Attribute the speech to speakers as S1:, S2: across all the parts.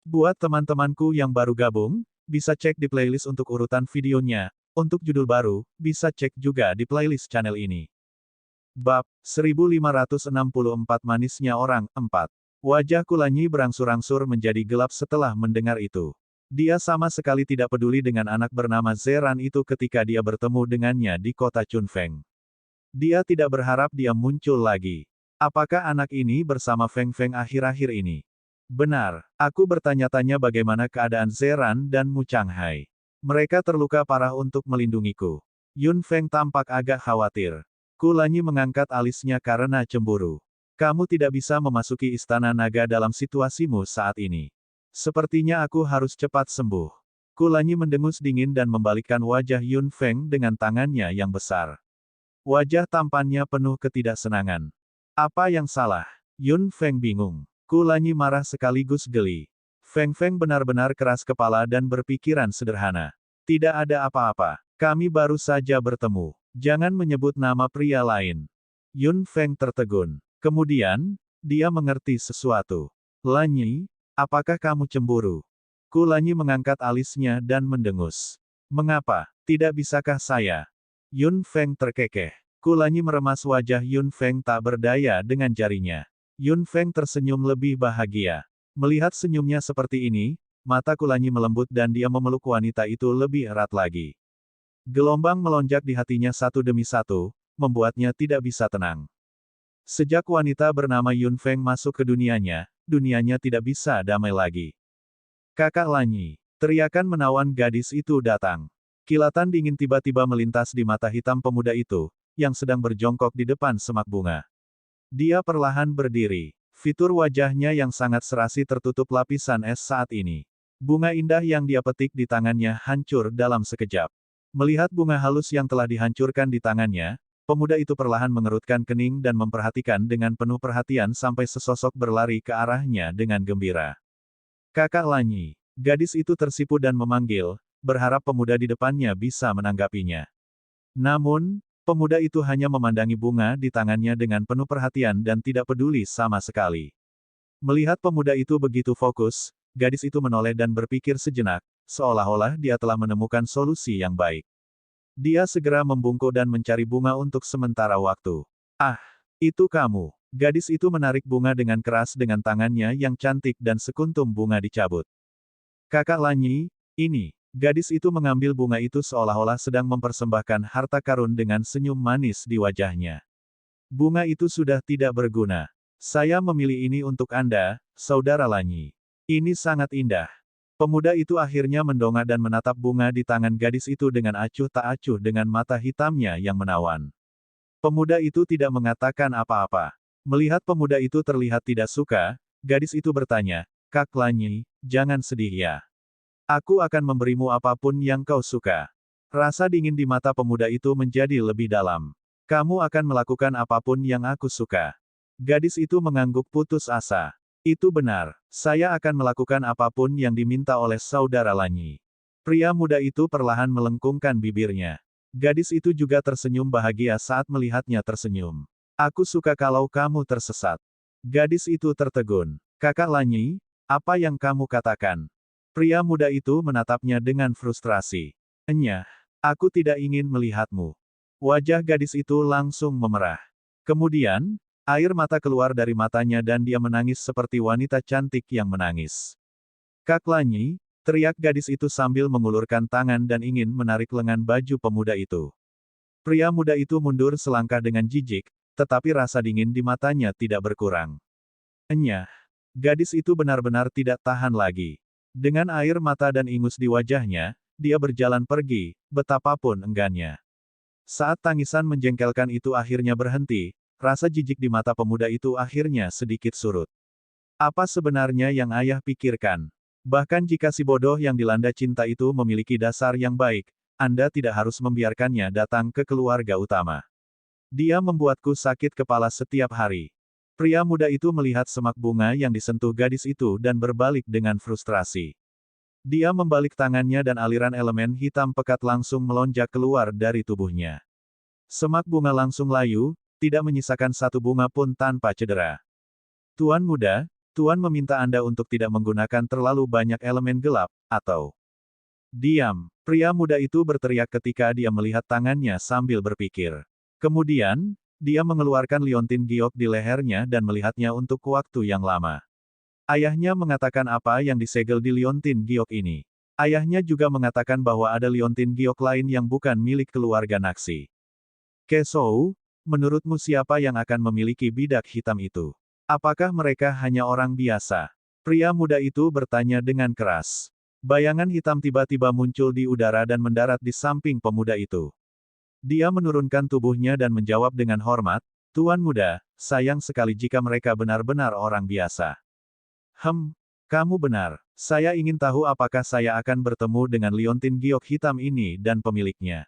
S1: Buat teman-temanku yang baru gabung, bisa cek di playlist untuk urutan videonya. Untuk judul baru, bisa cek juga di playlist channel ini. Bab 1564 Manisnya Orang 4. Wajah Kulanyi berangsur-angsur menjadi gelap setelah mendengar itu. Dia sama sekali tidak peduli dengan anak bernama Zeran itu ketika dia bertemu dengannya di kota Chunfeng. Dia tidak berharap dia muncul lagi. Apakah anak ini bersama Feng Feng akhir-akhir ini? Benar, aku bertanya-tanya bagaimana keadaan Zeran dan Mu Changhai. Mereka terluka parah untuk melindungiku. Yun Feng tampak agak khawatir. Kulanyi mengangkat alisnya karena cemburu. Kamu tidak bisa memasuki istana naga dalam situasimu saat ini. Sepertinya aku harus cepat sembuh. Kulanyi mendengus dingin dan membalikkan wajah Yun Feng dengan tangannya yang besar. Wajah tampannya penuh ketidaksenangan. Apa yang salah? Yun Feng bingung. Kulanyi marah sekaligus geli. Feng Feng benar-benar keras kepala dan berpikiran sederhana. Tidak ada apa-apa. Kami baru saja bertemu. Jangan menyebut nama pria lain. Yun Feng tertegun. Kemudian, dia mengerti sesuatu. Lanyi, apakah kamu cemburu? Kulanyi mengangkat alisnya dan mendengus. Mengapa? Tidak bisakah saya? Yun Feng terkekeh. Kulanyi meremas wajah Yun Feng tak berdaya dengan jarinya. Yun Feng tersenyum lebih bahagia. Melihat senyumnya seperti ini, mata Kulanyi melembut dan dia memeluk wanita itu lebih erat lagi. Gelombang melonjak di hatinya satu demi satu, membuatnya tidak bisa tenang. Sejak wanita bernama Yun Feng masuk ke dunianya tidak bisa damai lagi. Kakak Lanyi, teriakan menawan gadis itu datang. Kilatan dingin tiba-tiba melintas di mata hitam pemuda itu, yang sedang berjongkok di depan semak bunga. Dia perlahan berdiri. Fitur wajahnya yang sangat serasi tertutup lapisan es saat ini. Bunga indah yang dia petik di tangannya hancur dalam sekejap. Melihat bunga halus yang telah dihancurkan di tangannya, pemuda itu perlahan mengerutkan kening dan memperhatikan dengan penuh perhatian sampai sesosok berlari ke arahnya dengan gembira. Kakak Lanyi. Gadis itu tersipu dan memanggil, berharap pemuda di depannya bisa menanggapinya. Namun, pemuda itu hanya memandangi bunga di tangannya dengan penuh perhatian dan tidak peduli sama sekali. Melihat pemuda itu begitu fokus, gadis itu menoleh dan berpikir sejenak, seolah-olah dia telah menemukan solusi yang baik. Dia segera membungkuk dan mencari bunga untuk sementara waktu. Ah, itu kamu. Gadis itu menarik bunga dengan keras dengan tangannya yang cantik dan sekuntum bunga dicabut. Kakak Lanyi, ini. Gadis itu mengambil bunga itu seolah-olah sedang mempersembahkan harta karun dengan senyum manis di wajahnya. Bunga itu sudah tidak berguna. Saya memilih ini untuk Anda, Saudara Lanyi. Ini sangat indah. Pemuda itu akhirnya mendongak dan menatap bunga di tangan gadis itu dengan acuh tak acuh dengan mata hitamnya yang menawan. Pemuda itu tidak mengatakan apa-apa. Melihat pemuda itu terlihat tidak suka, gadis itu bertanya, Kak Lanyi, jangan sedih ya. Aku akan memberimu apapun yang kau suka. Rasa dingin di mata pemuda itu menjadi lebih dalam. Kamu akan melakukan apapun yang aku suka. Gadis itu mengangguk putus asa. Itu benar, saya akan melakukan apapun yang diminta oleh Saudara Lanyi. Pria muda itu perlahan melengkungkan bibirnya. Gadis itu juga tersenyum bahagia saat melihatnya tersenyum. Aku suka kalau kamu tersesat. Gadis itu tertegun. Kakak Lanyi, apa yang kamu katakan? Pria muda itu menatapnya dengan frustrasi. Enyah, aku tidak ingin melihatmu. Wajah gadis itu langsung memerah. Kemudian, air mata keluar dari matanya dan dia menangis seperti wanita cantik yang menangis. Kak Lanyi, teriak gadis itu sambil mengulurkan tangan dan ingin menarik lengan baju pemuda itu. Pria muda itu mundur selangkah dengan jijik, tetapi rasa dingin di matanya tidak berkurang. Enyah, gadis itu benar-benar tidak tahan lagi. Dengan air mata dan ingus di wajahnya, dia berjalan pergi, betapapun enggannya. Saat tangisan menjengkelkan itu akhirnya berhenti, rasa jijik di mata pemuda itu akhirnya sedikit surut. Apa sebenarnya yang ayah pikirkan? Bahkan jika si bodoh yang dilanda cinta itu memiliki dasar yang baik, Anda tidak harus membiarkannya datang ke keluarga utama. Dia membuatku sakit kepala setiap hari. Pria muda itu melihat semak bunga yang disentuh gadis itu dan berbalik dengan frustrasi. Dia membalik tangannya dan aliran elemen hitam pekat langsung melonjak keluar dari tubuhnya. Semak bunga langsung layu, tidak menyisakan satu bunga pun tanpa cedera. Tuan muda, Tuan meminta Anda untuk tidak menggunakan terlalu banyak elemen gelap, atau... Diam. Pria muda itu berteriak ketika dia melihat tangannya sambil berpikir. Kemudian, dia mengeluarkan liontin giok di lehernya dan melihatnya untuk waktu yang lama. Ayahnya mengatakan apa yang disegel di liontin giok ini. Ayahnya juga mengatakan bahwa ada liontin giok lain yang bukan milik keluarga Naxi. Kesou, menurutmu siapa yang akan memiliki bidak hitam itu? Apakah mereka hanya orang biasa? Pria muda itu bertanya dengan keras. Bayangan hitam tiba-tiba muncul di udara dan mendarat di samping pemuda itu. Dia menurunkan tubuhnya dan menjawab dengan hormat, "Tuan muda, sayang sekali jika mereka benar-benar orang biasa." Kamu benar. Saya ingin tahu apakah saya akan bertemu dengan liontin giok hitam ini dan pemiliknya.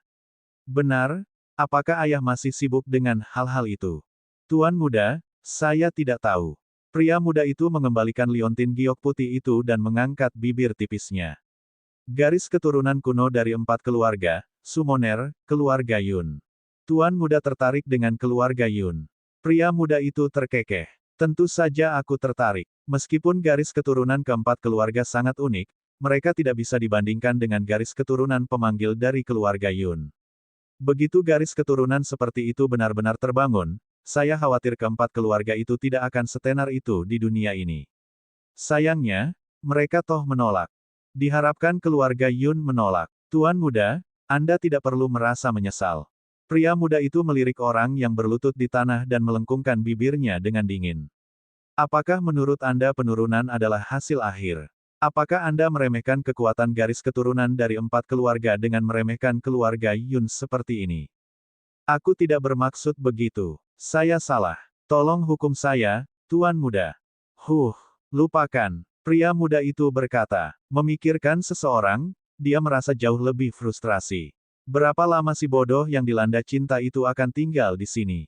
S1: Benar, apakah ayah masih sibuk dengan hal-hal itu? Tuan muda, saya tidak tahu. Pria muda itu mengembalikan liontin giok putih itu dan mengangkat bibir tipisnya. Garis keturunan kuno dari 4 keluarga, Summoner, keluarga Yun. Tuan muda tertarik dengan keluarga Yun. Pria muda itu terkekeh. Tentu saja aku tertarik. Meskipun garis keturunan keempat keluarga sangat unik, mereka tidak bisa dibandingkan dengan garis keturunan pemanggil dari keluarga Yun. Begitu garis keturunan seperti itu benar-benar terbangun, saya khawatir keempat keluarga itu tidak akan setenar itu di dunia ini. Sayangnya, mereka toh menolak. Diharapkan keluarga Yun menolak. Tuan muda, Anda tidak perlu merasa menyesal. Pria muda itu melirik orang yang berlutut di tanah dan melengkungkan bibirnya dengan dingin. Apakah menurut Anda penurunan adalah hasil akhir? Apakah Anda meremehkan kekuatan garis keturunan dari 4 keluarga dengan meremehkan keluarga Yun seperti ini? Aku tidak bermaksud begitu. Saya salah. Tolong hukum saya, Tuan muda. Lupakan. Pria muda itu berkata. Memikirkan seseorang, dia merasa jauh lebih frustrasi. Berapa lama si bodoh yang dilanda cinta itu akan tinggal di sini?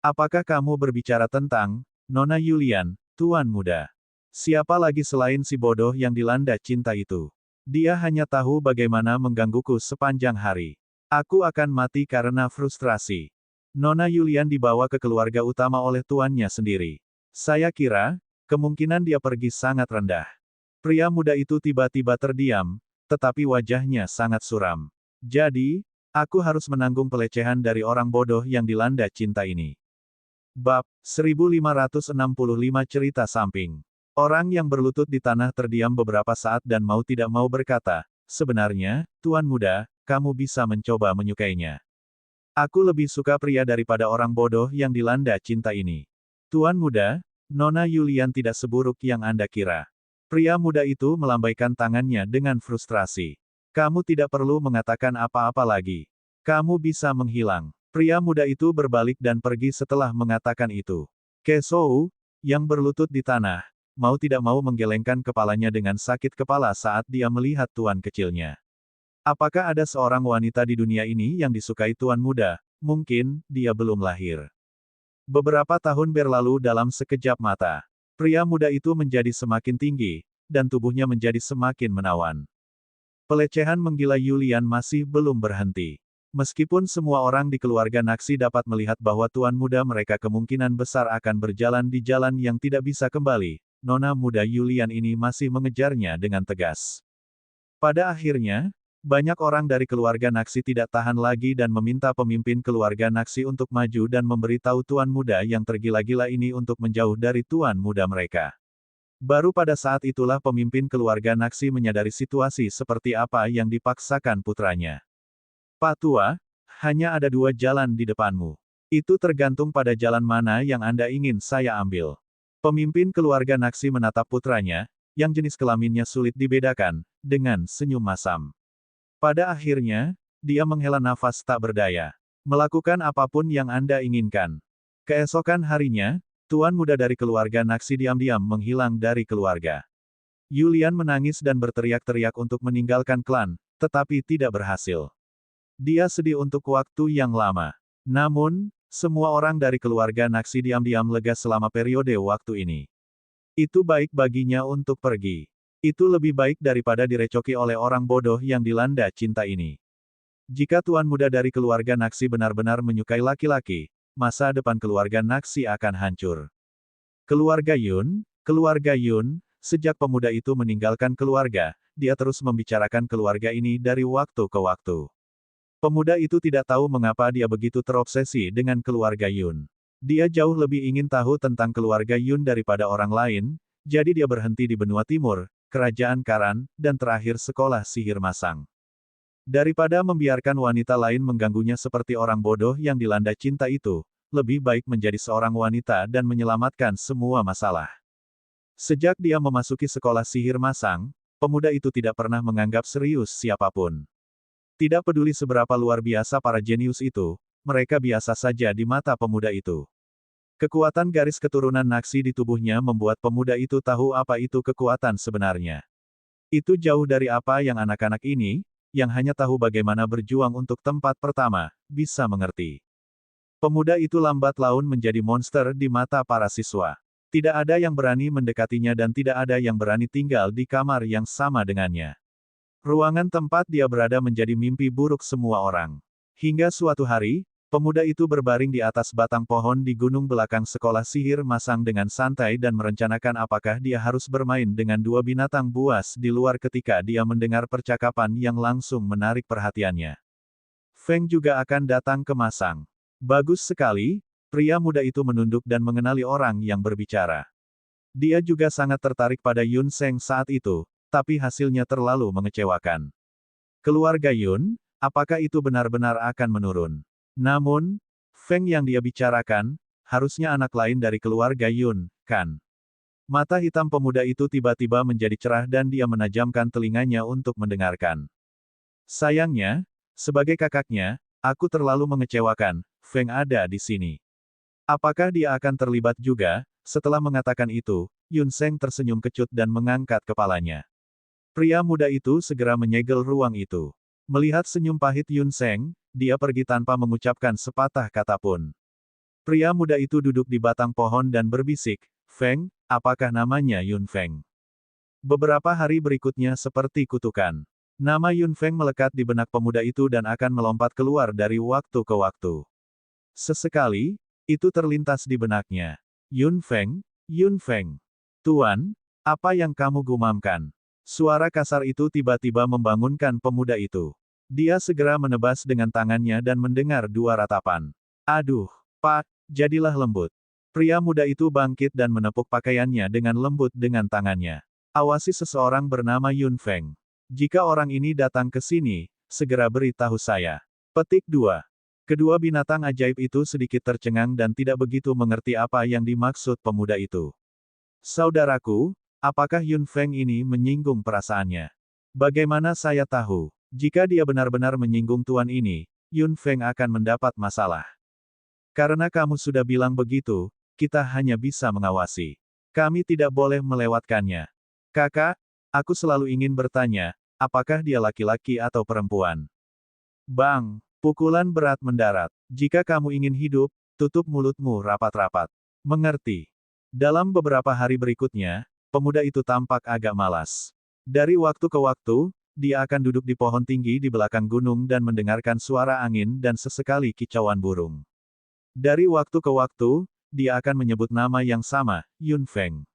S1: Apakah kamu berbicara tentang Nona Yulian, Tuan muda? Siapa lagi selain si bodoh yang dilanda cinta itu? Dia hanya tahu bagaimana menggangguku sepanjang hari. Aku akan mati karena frustrasi. Nona Yulian dibawa ke keluarga utama oleh tuannya sendiri. Saya kira, kemungkinan dia pergi sangat rendah. Pria muda itu tiba-tiba terdiam, tetapi wajahnya sangat suram. Jadi, aku harus menanggung pelecehan dari orang bodoh yang dilanda cinta ini. Bab 1565 Cerita Samping. Orang yang berlutut di tanah terdiam beberapa saat dan mau tidak mau berkata, "Sebenarnya, Tuan muda, kamu bisa mencoba menyukainya. Aku lebih suka pria daripada orang bodoh yang dilanda cinta ini." Tuan muda, Nona Yulian tidak seburuk yang Anda kira. Pria muda itu melambaikan tangannya dengan frustrasi. Kamu tidak perlu mengatakan apa-apa lagi. Kamu bisa menghilang. Pria muda itu berbalik dan pergi setelah mengatakan itu. Kesou, yang berlutut di tanah, mau tidak mau menggelengkan kepalanya dengan sakit kepala saat dia melihat tuan kecilnya. Apakah ada seorang wanita di dunia ini yang disukai tuan muda? Mungkin, dia belum lahir. Beberapa tahun berlalu dalam sekejap mata. Pria muda itu menjadi semakin tinggi, dan tubuhnya menjadi semakin menawan. Pelecehan menggila Yulian masih belum berhenti. Meskipun semua orang di keluarga Naxi dapat melihat bahwa tuan muda mereka kemungkinan besar akan berjalan di jalan yang tidak bisa kembali, Nona muda Yulian ini masih mengejarnya dengan tegas. Pada akhirnya, banyak orang dari keluarga Naxi tidak tahan lagi dan meminta pemimpin keluarga Naxi untuk maju dan memberitahu tuan muda yang tergila-gila ini untuk menjauh dari tuan muda mereka. Baru pada saat itulah pemimpin keluarga Naxi menyadari situasi seperti apa yang dipaksakan putranya. Pak Tua, hanya ada 2 jalan di depanmu. Itu tergantung pada jalan mana yang Anda ingin saya ambil. Pemimpin keluarga Naxi menatap putranya, yang jenis kelaminnya sulit dibedakan, dengan senyum masam. Pada akhirnya, dia menghela nafas tak berdaya. Melakukan apapun yang Anda inginkan. Keesokan harinya, tuan muda dari keluarga Naxi diam-diam menghilang dari keluarga. Yulian menangis dan berteriak-teriak untuk meninggalkan klan, tetapi tidak berhasil. Dia sedih untuk waktu yang lama. Namun, semua orang dari keluarga Naxi diam-diam lega selama periode waktu ini. Itu baik baginya untuk pergi. Itu lebih baik daripada direcoki oleh orang bodoh yang dilanda cinta ini. Jika tuan muda dari keluarga Naxi benar-benar menyukai laki-laki, masa depan keluarga Naxi akan hancur. Keluarga Yun, Keluarga Yun, sejak pemuda itu meninggalkan keluarga, dia terus membicarakan keluarga ini dari waktu ke waktu. Pemuda itu tidak tahu mengapa dia begitu terobsesi dengan keluarga Yun. Dia jauh lebih ingin tahu tentang keluarga Yun daripada orang lain, jadi dia berhenti di benua timur, kerajaan Karan, dan terakhir sekolah sihir masang. Daripada membiarkan wanita lain mengganggunya seperti orang bodoh yang dilanda cinta itu, lebih baik menjadi seorang wanita dan menyelamatkan semua masalah. Sejak dia memasuki sekolah sihir masang, pemuda itu tidak pernah menganggap serius siapapun. Tidak peduli seberapa luar biasa para jenius itu, mereka biasa saja di mata pemuda itu. Kekuatan garis keturunan Naksi di tubuhnya membuat pemuda itu tahu apa itu kekuatan sebenarnya. Itu jauh dari apa yang anak-anak ini, yang hanya tahu bagaimana berjuang untuk tempat pertama, bisa mengerti. Pemuda itu lambat laun menjadi monster di mata para siswa. Tidak ada yang berani mendekatinya dan tidak ada yang berani tinggal di kamar yang sama dengannya. Ruangan tempat dia berada menjadi mimpi buruk semua orang. Hingga suatu hari, pemuda itu berbaring di atas batang pohon di gunung belakang sekolah sihir masang dengan santai dan merencanakan apakah dia harus bermain dengan dua binatang buas di luar ketika dia mendengar percakapan yang langsung menarik perhatiannya. Feng juga akan datang ke masang. Bagus sekali, pria muda itu menunduk dan mengenali orang yang berbicara. Dia juga sangat tertarik pada Yun Seng saat itu, tapi hasilnya terlalu mengecewakan. Keluarga Yun, apakah itu benar-benar akan menurun? Namun, Feng yang dia bicarakan, harusnya anak lain dari keluarga Yun, kan? Mata hitam pemuda itu tiba-tiba menjadi cerah dan dia menajamkan telinganya untuk mendengarkan. Sayangnya, sebagai kakaknya, aku terlalu mengecewakan, Feng ada di sini. Apakah dia akan terlibat juga? Setelah mengatakan itu, Yun Seng tersenyum kecut dan mengangkat kepalanya. Pria muda itu segera menyegel ruang itu. Melihat senyum pahit Yun Seng, dia pergi tanpa mengucapkan sepatah kata pun. Pria muda itu duduk di batang pohon dan berbisik, Feng, apakah namanya Yun Feng? Beberapa hari berikutnya seperti kutukan. Nama Yun Feng melekat di benak pemuda itu dan akan melompat keluar dari waktu ke waktu. Sesekali, itu terlintas di benaknya. Yun Feng, Yun Feng. Tuan, apa yang kamu gumamkan? Suara kasar itu tiba-tiba membangunkan pemuda itu. Dia segera menebas dengan tangannya dan mendengar dua ratapan. Aduh, Pak, jadilah lembut. Pria muda itu bangkit dan menepuk pakaiannya dengan lembut dengan tangannya. Awasi seseorang bernama Yun Feng. Jika orang ini datang ke sini, segera beritahu saya. Petik 2. Kedua binatang ajaib itu sedikit tercengang dan tidak begitu mengerti apa yang dimaksud pemuda itu. Saudaraku, apakah Yun Feng ini menyinggung perasaannya? Bagaimana saya tahu? Jika dia benar-benar menyinggung tuan ini, Yun Feng akan mendapat masalah. Karena kamu sudah bilang begitu, kita hanya bisa mengawasi. Kami tidak boleh melewatkannya. Kakak, aku selalu ingin bertanya, apakah dia laki-laki atau perempuan? Bang, pukulan berat mendarat. Jika kamu ingin hidup, tutup mulutmu rapat-rapat. Mengerti? Dalam beberapa hari berikutnya, pemuda itu tampak agak malas. Dari waktu ke waktu, dia akan duduk di pohon tinggi di belakang gunung dan mendengarkan suara angin dan sesekali kicauan burung. Dari waktu ke waktu, dia akan menyebut nama yang sama, Yun Feng.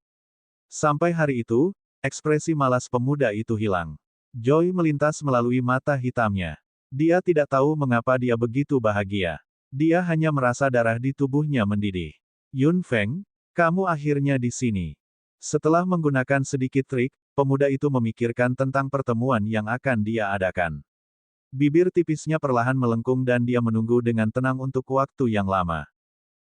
S1: Sampai hari itu, ekspresi malas pemuda itu hilang. Joy melintas melalui mata hitamnya. Dia tidak tahu mengapa dia begitu bahagia. Dia hanya merasa darah di tubuhnya mendidih. Yun Feng, kamu akhirnya di sini. Setelah menggunakan sedikit trik, pemuda itu memikirkan tentang pertemuan yang akan dia adakan. Bibir tipisnya perlahan melengkung dan dia menunggu dengan tenang untuk waktu yang lama.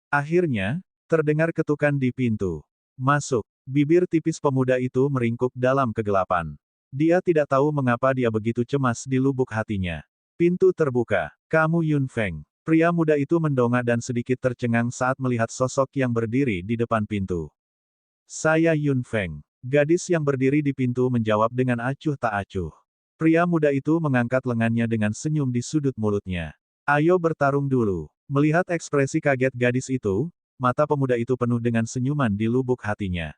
S1: Akhirnya, terdengar ketukan di pintu. Masuk. Bibir tipis pemuda itu meringkuk dalam kegelapan. Dia tidak tahu mengapa dia begitu cemas di lubuk hatinya. Pintu terbuka. Kamu Yun Feng. Pria muda itu mendongak dan sedikit tercengang saat melihat sosok yang berdiri di depan pintu. Saya Yun Feng. Gadis yang berdiri di pintu menjawab dengan acuh tak acuh. Pria muda itu mengangkat lengannya dengan senyum di sudut mulutnya. Ayo bertarung dulu. Melihat ekspresi kaget gadis itu, mata pemuda itu penuh dengan senyuman di lubuk hatinya.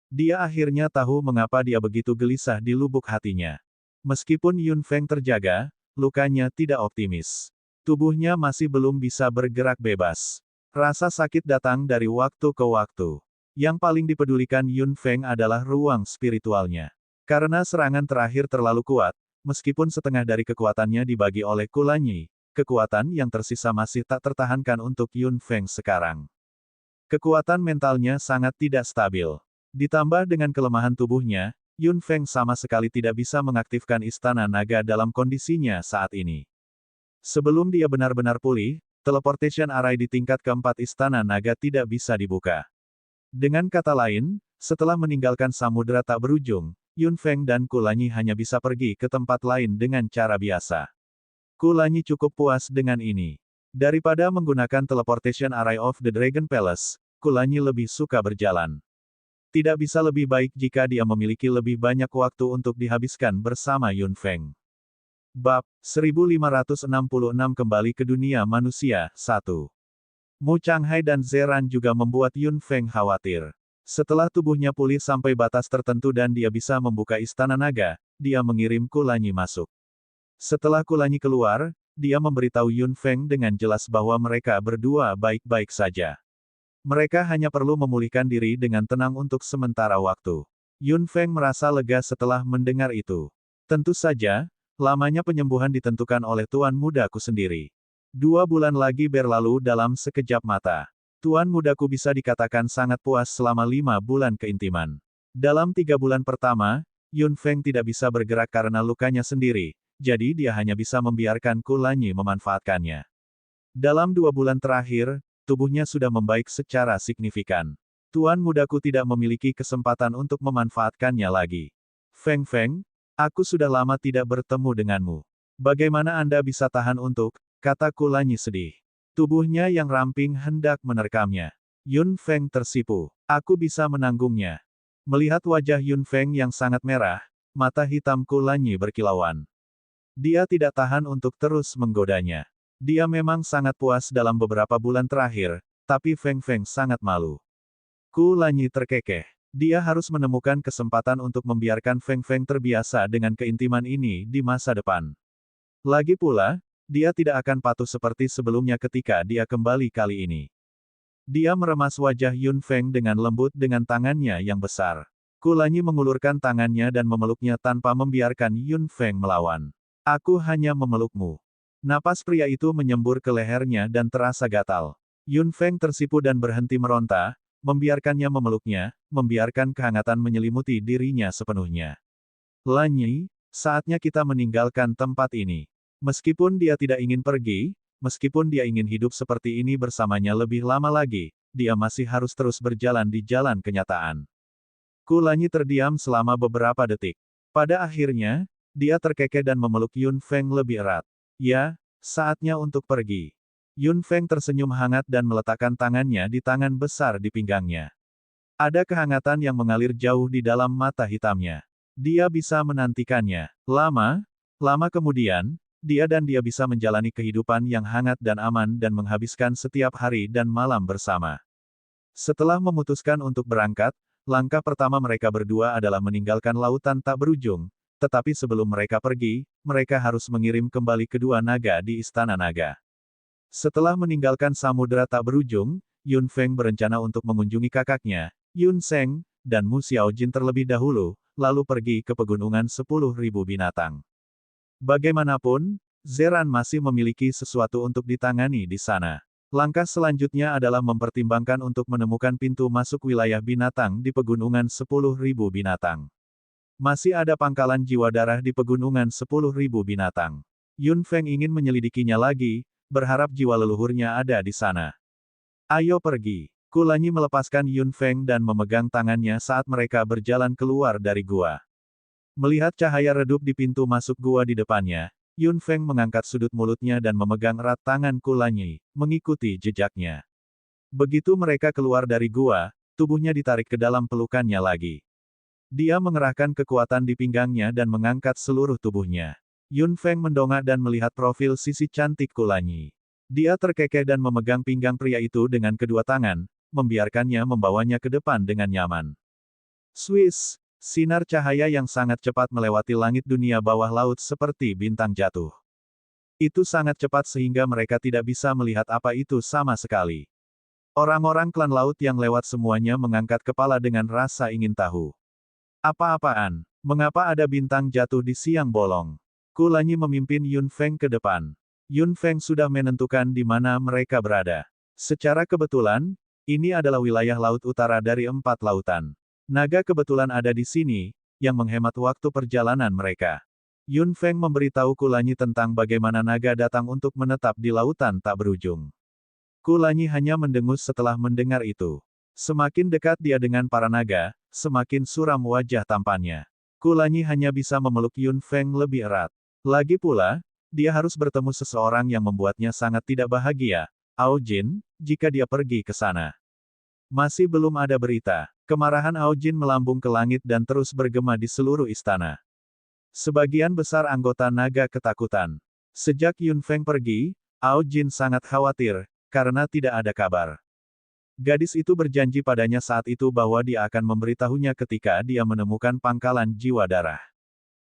S1: Dia akhirnya tahu mengapa dia begitu gelisah di lubuk hatinya. Meskipun Yun Feng terjaga, lukanya tidak optimis. Tubuhnya masih belum bisa bergerak bebas. Rasa sakit datang dari waktu ke waktu. Yang paling dipedulikan Yun Feng adalah ruang spiritualnya. Karena serangan terakhir terlalu kuat, meskipun setengah dari kekuatannya dibagi oleh Kulanyi, kekuatan yang tersisa masih tak tertahankan untuk Yun Feng sekarang. Kekuatan mentalnya sangat tidak stabil. Ditambah dengan kelemahan tubuhnya, Yun Feng sama sekali tidak bisa mengaktifkan Istana Naga dalam kondisinya saat ini. Sebelum dia benar-benar pulih, teleportation array di tingkat keempat Istana Naga tidak bisa dibuka. Dengan kata lain, setelah meninggalkan samudera tak berujung, Yun Feng dan Kulanyi hanya bisa pergi ke tempat lain dengan cara biasa. Kulanyi cukup puas dengan ini. Daripada menggunakan teleportation array of the Dragon Palace, Kulanyi lebih suka berjalan. Tidak bisa lebih baik jika dia memiliki lebih banyak waktu untuk dihabiskan bersama Yun Feng. Bab 1566 kembali ke dunia manusia, 1. Mu Changhai dan Zeran juga membuat Yun Feng khawatir. Setelah tubuhnya pulih sampai batas tertentu dan dia bisa membuka Istana Naga, dia mengirim Kulanyi masuk. Setelah Kulanyi keluar, dia memberitahu Yun Feng dengan jelas bahwa mereka berdua baik-baik saja. Mereka hanya perlu memulihkan diri dengan tenang untuk sementara waktu. Yun Feng merasa lega setelah mendengar itu. Tentu saja, lamanya penyembuhan ditentukan oleh tuan mudaku sendiri. 2 bulan lagi berlalu dalam sekejap mata. Tuan mudaku bisa dikatakan sangat puas selama 5 bulan keintiman. Dalam 3 bulan pertama, Yun Feng tidak bisa bergerak karena lukanya sendiri, jadi dia hanya bisa membiarkan Kulanyi memanfaatkannya. Dalam 2 bulan terakhir, tubuhnya sudah membaik secara signifikan. Tuan mudaku tidak memiliki kesempatan untuk memanfaatkannya lagi. Feng Feng, aku sudah lama tidak bertemu denganmu. Bagaimana Anda bisa tahan untuk, kata Kulanyi sedih. Tubuhnya yang ramping hendak menerkamnya. Yun Feng tersipu. Aku bisa menanggungnya. Melihat wajah Yun Feng yang sangat merah, mata hitam Kulanyi berkilauan. Dia tidak tahan untuk terus menggodanya. Dia memang sangat puas dalam beberapa bulan terakhir, tapi Feng Feng sangat malu. Kulanyi terkekeh. Dia harus menemukan kesempatan untuk membiarkan Feng Feng terbiasa dengan keintiman ini di masa depan. Lagi pula, dia tidak akan patuh seperti sebelumnya ketika dia kembali kali ini. Dia meremas wajah Yun Feng dengan lembut dengan tangannya yang besar. Kulanyi mengulurkan tangannya dan memeluknya tanpa membiarkan Yun Feng melawan. Aku hanya memelukmu. Napas pria itu menyembur ke lehernya dan terasa gatal. Yun Feng tersipu dan berhenti meronta, membiarkannya memeluknya, membiarkan kehangatan menyelimuti dirinya sepenuhnya. Lanyi, saatnya kita meninggalkan tempat ini. Meskipun dia tidak ingin pergi, meskipun dia ingin hidup seperti ini bersamanya lebih lama lagi, dia masih harus terus berjalan di jalan kenyataan. Kulanyi terdiam selama beberapa detik. Pada akhirnya, dia terkekeh dan memeluk Yun Feng lebih erat. Ya, saatnya untuk pergi. Yun Feng tersenyum hangat dan meletakkan tangannya di tangan besar di pinggangnya. Ada kehangatan yang mengalir jauh di dalam mata hitamnya. Dia bisa menantikannya. Lama kemudian, dia bisa menjalani kehidupan yang hangat dan aman dan menghabiskan setiap hari dan malam bersama. Setelah memutuskan untuk berangkat, langkah pertama mereka berdua adalah meninggalkan lautan tak berujung, tetapi sebelum mereka pergi, mereka harus mengirim kembali kedua naga di Istana Naga. Setelah meninggalkan samudera tak berujung, Yun Feng berencana untuk mengunjungi kakaknya, Yun Sheng, dan Mu Xiaojin terlebih dahulu, lalu pergi ke pegunungan 10.000 binatang. Bagaimanapun, Zeran masih memiliki sesuatu untuk ditangani di sana. Langkah selanjutnya adalah mempertimbangkan untuk menemukan pintu masuk wilayah binatang di pegunungan 10.000 binatang. Masih ada pangkalan jiwa darah di pegunungan 10.000 binatang. Yun Feng ingin menyelidikinya lagi, berharap jiwa leluhurnya ada di sana. Ayo pergi. Kulanyi melepaskan Yun Feng dan memegang tangannya saat mereka berjalan keluar dari gua. Melihat cahaya redup di pintu masuk gua di depannya, Yun Feng mengangkat sudut mulutnya dan memegang erat tangan Kulanyi, mengikuti jejaknya. Begitu mereka keluar dari gua, tubuhnya ditarik ke dalam pelukannya lagi. Dia mengerahkan kekuatan di pinggangnya dan mengangkat seluruh tubuhnya. Yun Feng mendongak dan melihat profil sisi cantik Kulanyi. Dia terkekeh dan memegang pinggang pria itu dengan kedua tangan, membiarkannya membawanya ke depan dengan nyaman. Swiss! Sinar cahaya yang sangat cepat melewati langit dunia bawah laut seperti bintang jatuh. Itu sangat cepat sehingga mereka tidak bisa melihat apa itu sama sekali. Orang-orang klan laut yang lewat semuanya mengangkat kepala dengan rasa ingin tahu. Apa-apaan? Mengapa ada bintang jatuh di siang bolong? Kulanyi memimpin Yun Feng ke depan. Yun Feng sudah menentukan di mana mereka berada. Secara kebetulan, ini adalah wilayah laut utara dari 4 lautan. Naga kebetulan ada di sini, yang menghemat waktu perjalanan mereka. Yun Feng memberitahu Kulanyi tentang bagaimana naga datang untuk menetap di lautan tak berujung. Kulanyi hanya mendengus setelah mendengar itu. Semakin dekat dia dengan para naga, semakin suram wajah tampannya. Kulanyi hanya bisa memeluk Yun Feng lebih erat. Lagi pula, dia harus bertemu seseorang yang membuatnya sangat tidak bahagia, Ao Jin, jika dia pergi ke sana. Masih belum ada berita. Kemarahan Ao Jin melambung ke langit dan terus bergema di seluruh istana. Sebagian besar anggota naga ketakutan. Sejak Yun Feng pergi, Ao Jin sangat khawatir, karena tidak ada kabar. Gadis itu berjanji padanya saat itu bahwa dia akan memberitahunya ketika dia menemukan pangkalan jiwa darah.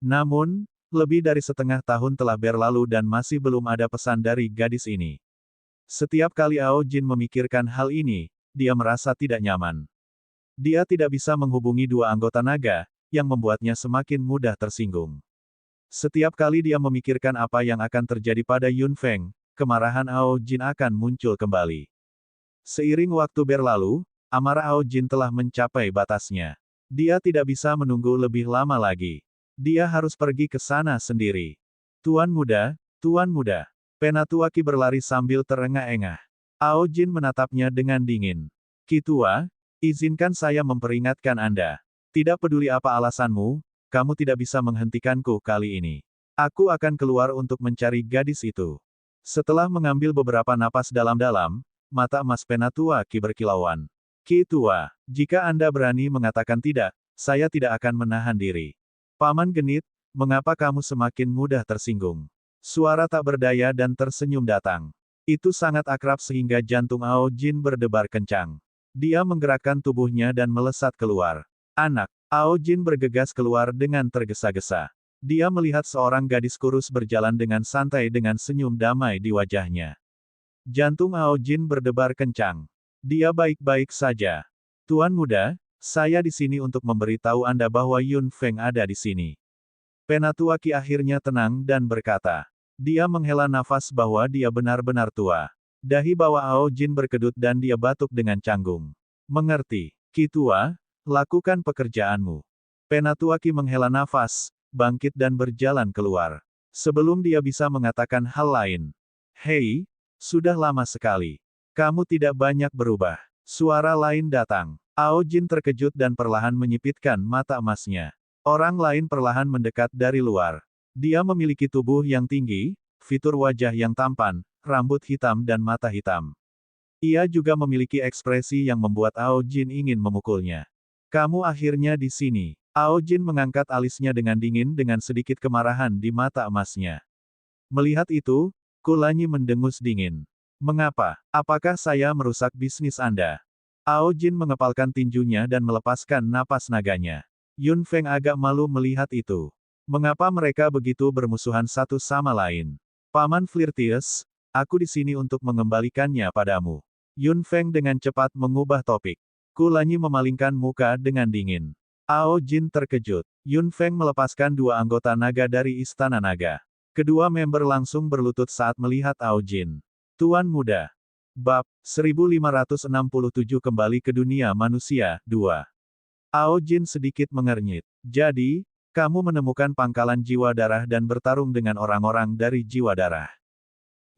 S1: Namun, lebih dari setengah tahun telah berlalu dan masih belum ada pesan dari gadis ini. Setiap kali Ao Jin memikirkan hal ini, dia merasa tidak nyaman. Dia tidak bisa menghubungi dua anggota naga, yang membuatnya semakin mudah tersinggung. Setiap kali dia memikirkan apa yang akan terjadi pada Yun Feng, kemarahan Ao Jin akan muncul kembali. Seiring waktu berlalu, amarah Ao Jin telah mencapai batasnya. Dia tidak bisa menunggu lebih lama lagi. Dia harus pergi ke sana sendiri. Tuan muda, Tuan muda. Penatuaki berlari sambil terengah-engah. Ao Jin menatapnya dengan dingin. Ki Tua, izinkan saya memperingatkan Anda. Tidak peduli apa alasanmu, kamu tidak bisa menghentikanku kali ini. Aku akan keluar untuk mencari gadis itu. Setelah mengambil beberapa napas dalam-dalam, mata emas Penatuaki berkilauan. Ki Tua, jika Anda berani mengatakan tidak, saya tidak akan menahan diri. Paman genit, mengapa kamu semakin mudah tersinggung? Suara tak berdaya dan tersenyum datang. Itu sangat akrab sehingga jantung Ao Jin berdebar kencang. Dia menggerakkan tubuhnya dan melesat keluar. Anak, Ao Jin bergegas keluar dengan tergesa-gesa. Dia melihat seorang gadis kurus berjalan dengan santai dengan senyum damai di wajahnya. Jantung Ao Jin berdebar kencang. Dia baik-baik saja. Tuan muda, saya di sini untuk memberitahu Anda bahwa Yun Feng ada di sini. Penatuaki akhirnya tenang dan berkata. Dia menghela nafas bahwa dia benar-benar tua. Dahi bawah Ao Jin berkedut dan dia batuk dengan canggung. Mengerti, Ki Tua, lakukan pekerjaanmu. Penatuaki menghela nafas, bangkit dan berjalan keluar. Sebelum dia bisa mengatakan hal lain. Hei, sudah lama sekali. Kamu tidak banyak berubah. Suara lain datang. Ao Jin terkejut dan perlahan menyipitkan mata emasnya. Orang lain perlahan mendekat dari luar. Dia memiliki tubuh yang tinggi, fitur wajah yang tampan, rambut hitam dan mata hitam. Ia juga memiliki ekspresi yang membuat Ao Jin ingin memukulnya. Kamu akhirnya di sini. Ao Jin mengangkat alisnya dengan dingin dengan sedikit kemarahan di mata emasnya. Melihat itu, Kulanyi mendengus dingin. Mengapa? Apakah saya merusak bisnis Anda? Ao Jin mengepalkan tinjunya dan melepaskan napas naganya. Yun Feng agak malu melihat itu. Mengapa mereka begitu bermusuhan satu sama lain? Paman Flirtius, aku di sini untuk mengembalikannya padamu. Yun Feng dengan cepat mengubah topik. Kulanyi memalingkan muka dengan dingin. Ao Jin terkejut. Yun Feng melepaskan dua anggota naga dari Istana Naga. Kedua member langsung berlutut saat melihat Ao Jin. Tuan muda. Bab 1567 kembali ke dunia manusia, 2. Ao Jin sedikit mengernyit. Jadi, kamu menemukan pangkalan jiwa darah dan bertarung dengan orang-orang dari jiwa darah.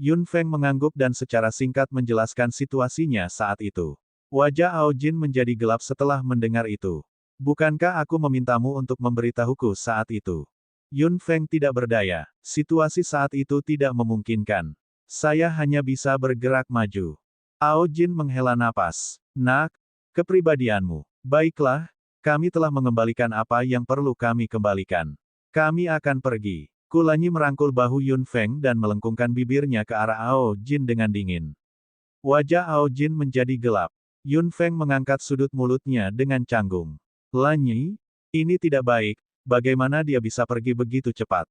S1: Yun Feng mengangguk dan secara singkat menjelaskan situasinya saat itu. Wajah Ao Jin menjadi gelap setelah mendengar itu. Bukankah aku memintamu untuk memberitahuku saat itu? Yun Feng tidak berdaya. Situasi saat itu tidak memungkinkan. Saya hanya bisa bergerak maju. Ao Jin menghela napas. Nak, kepribadianmu. Baiklah, kami telah mengembalikan apa yang perlu kami kembalikan. Kami akan pergi. Kulanyi merangkul bahu Yun Feng dan melengkungkan bibirnya ke arah Ao Jin dengan dingin. Wajah Ao Jin menjadi gelap. Yun Feng mengangkat sudut mulutnya dengan canggung. Lanyi, ini tidak baik, bagaimana dia bisa pergi begitu cepat?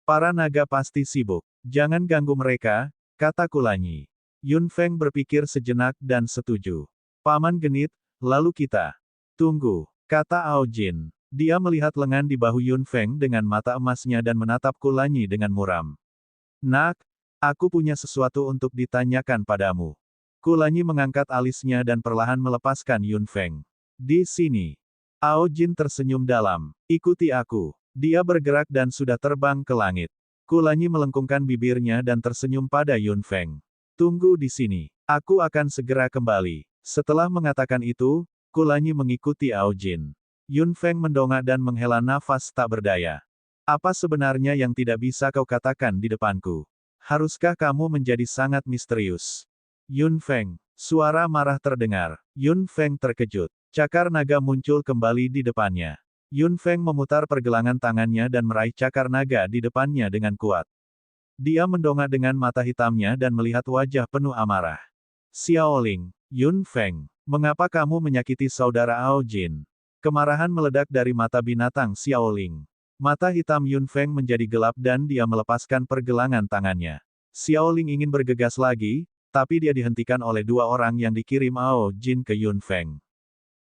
S1: Para naga pasti sibuk. Jangan ganggu mereka, kata Kulanyi. Yun Feng berpikir sejenak dan setuju. Paman genit, lalu kita. Tunggu, kata Ao Jin. Dia melihat lengan di bahu Yun Feng dengan mata emasnya dan menatap Kulanyi dengan muram. Nak, aku punya sesuatu untuk ditanyakan padamu. Kulanyi mengangkat alisnya dan perlahan melepaskan Yun Feng. Di sini. Ao Jin tersenyum dalam. Ikuti aku. Dia bergerak dan sudah terbang ke langit. Kulanyi melengkungkan bibirnya dan tersenyum pada Yun Feng. Tunggu di sini. Aku akan segera kembali. Setelah mengatakan itu, Kulanyi mengikuti Ao Jin. Yun Feng mendongak dan menghela nafas tak berdaya. Apa sebenarnya yang tidak bisa kau katakan di depanku? Haruskah kamu menjadi sangat misterius? Yun Feng. Suara marah terdengar. Yun Feng terkejut. Cakar naga muncul kembali di depannya. Yun Feng memutar pergelangan tangannya dan meraih cakar naga di depannya dengan kuat. Dia mendongak dengan mata hitamnya dan melihat wajah penuh amarah. Xiaoling, Yun Feng, mengapa kamu menyakiti saudara Ao Jin? Kemarahan meledak dari mata binatang Xiaoling. Mata hitam Yun Feng menjadi gelap dan dia melepaskan pergelangan tangannya. Xiaoling ingin bergegas lagi, tapi dia dihentikan oleh dua orang yang dikirim Ao Jin ke Yun Feng.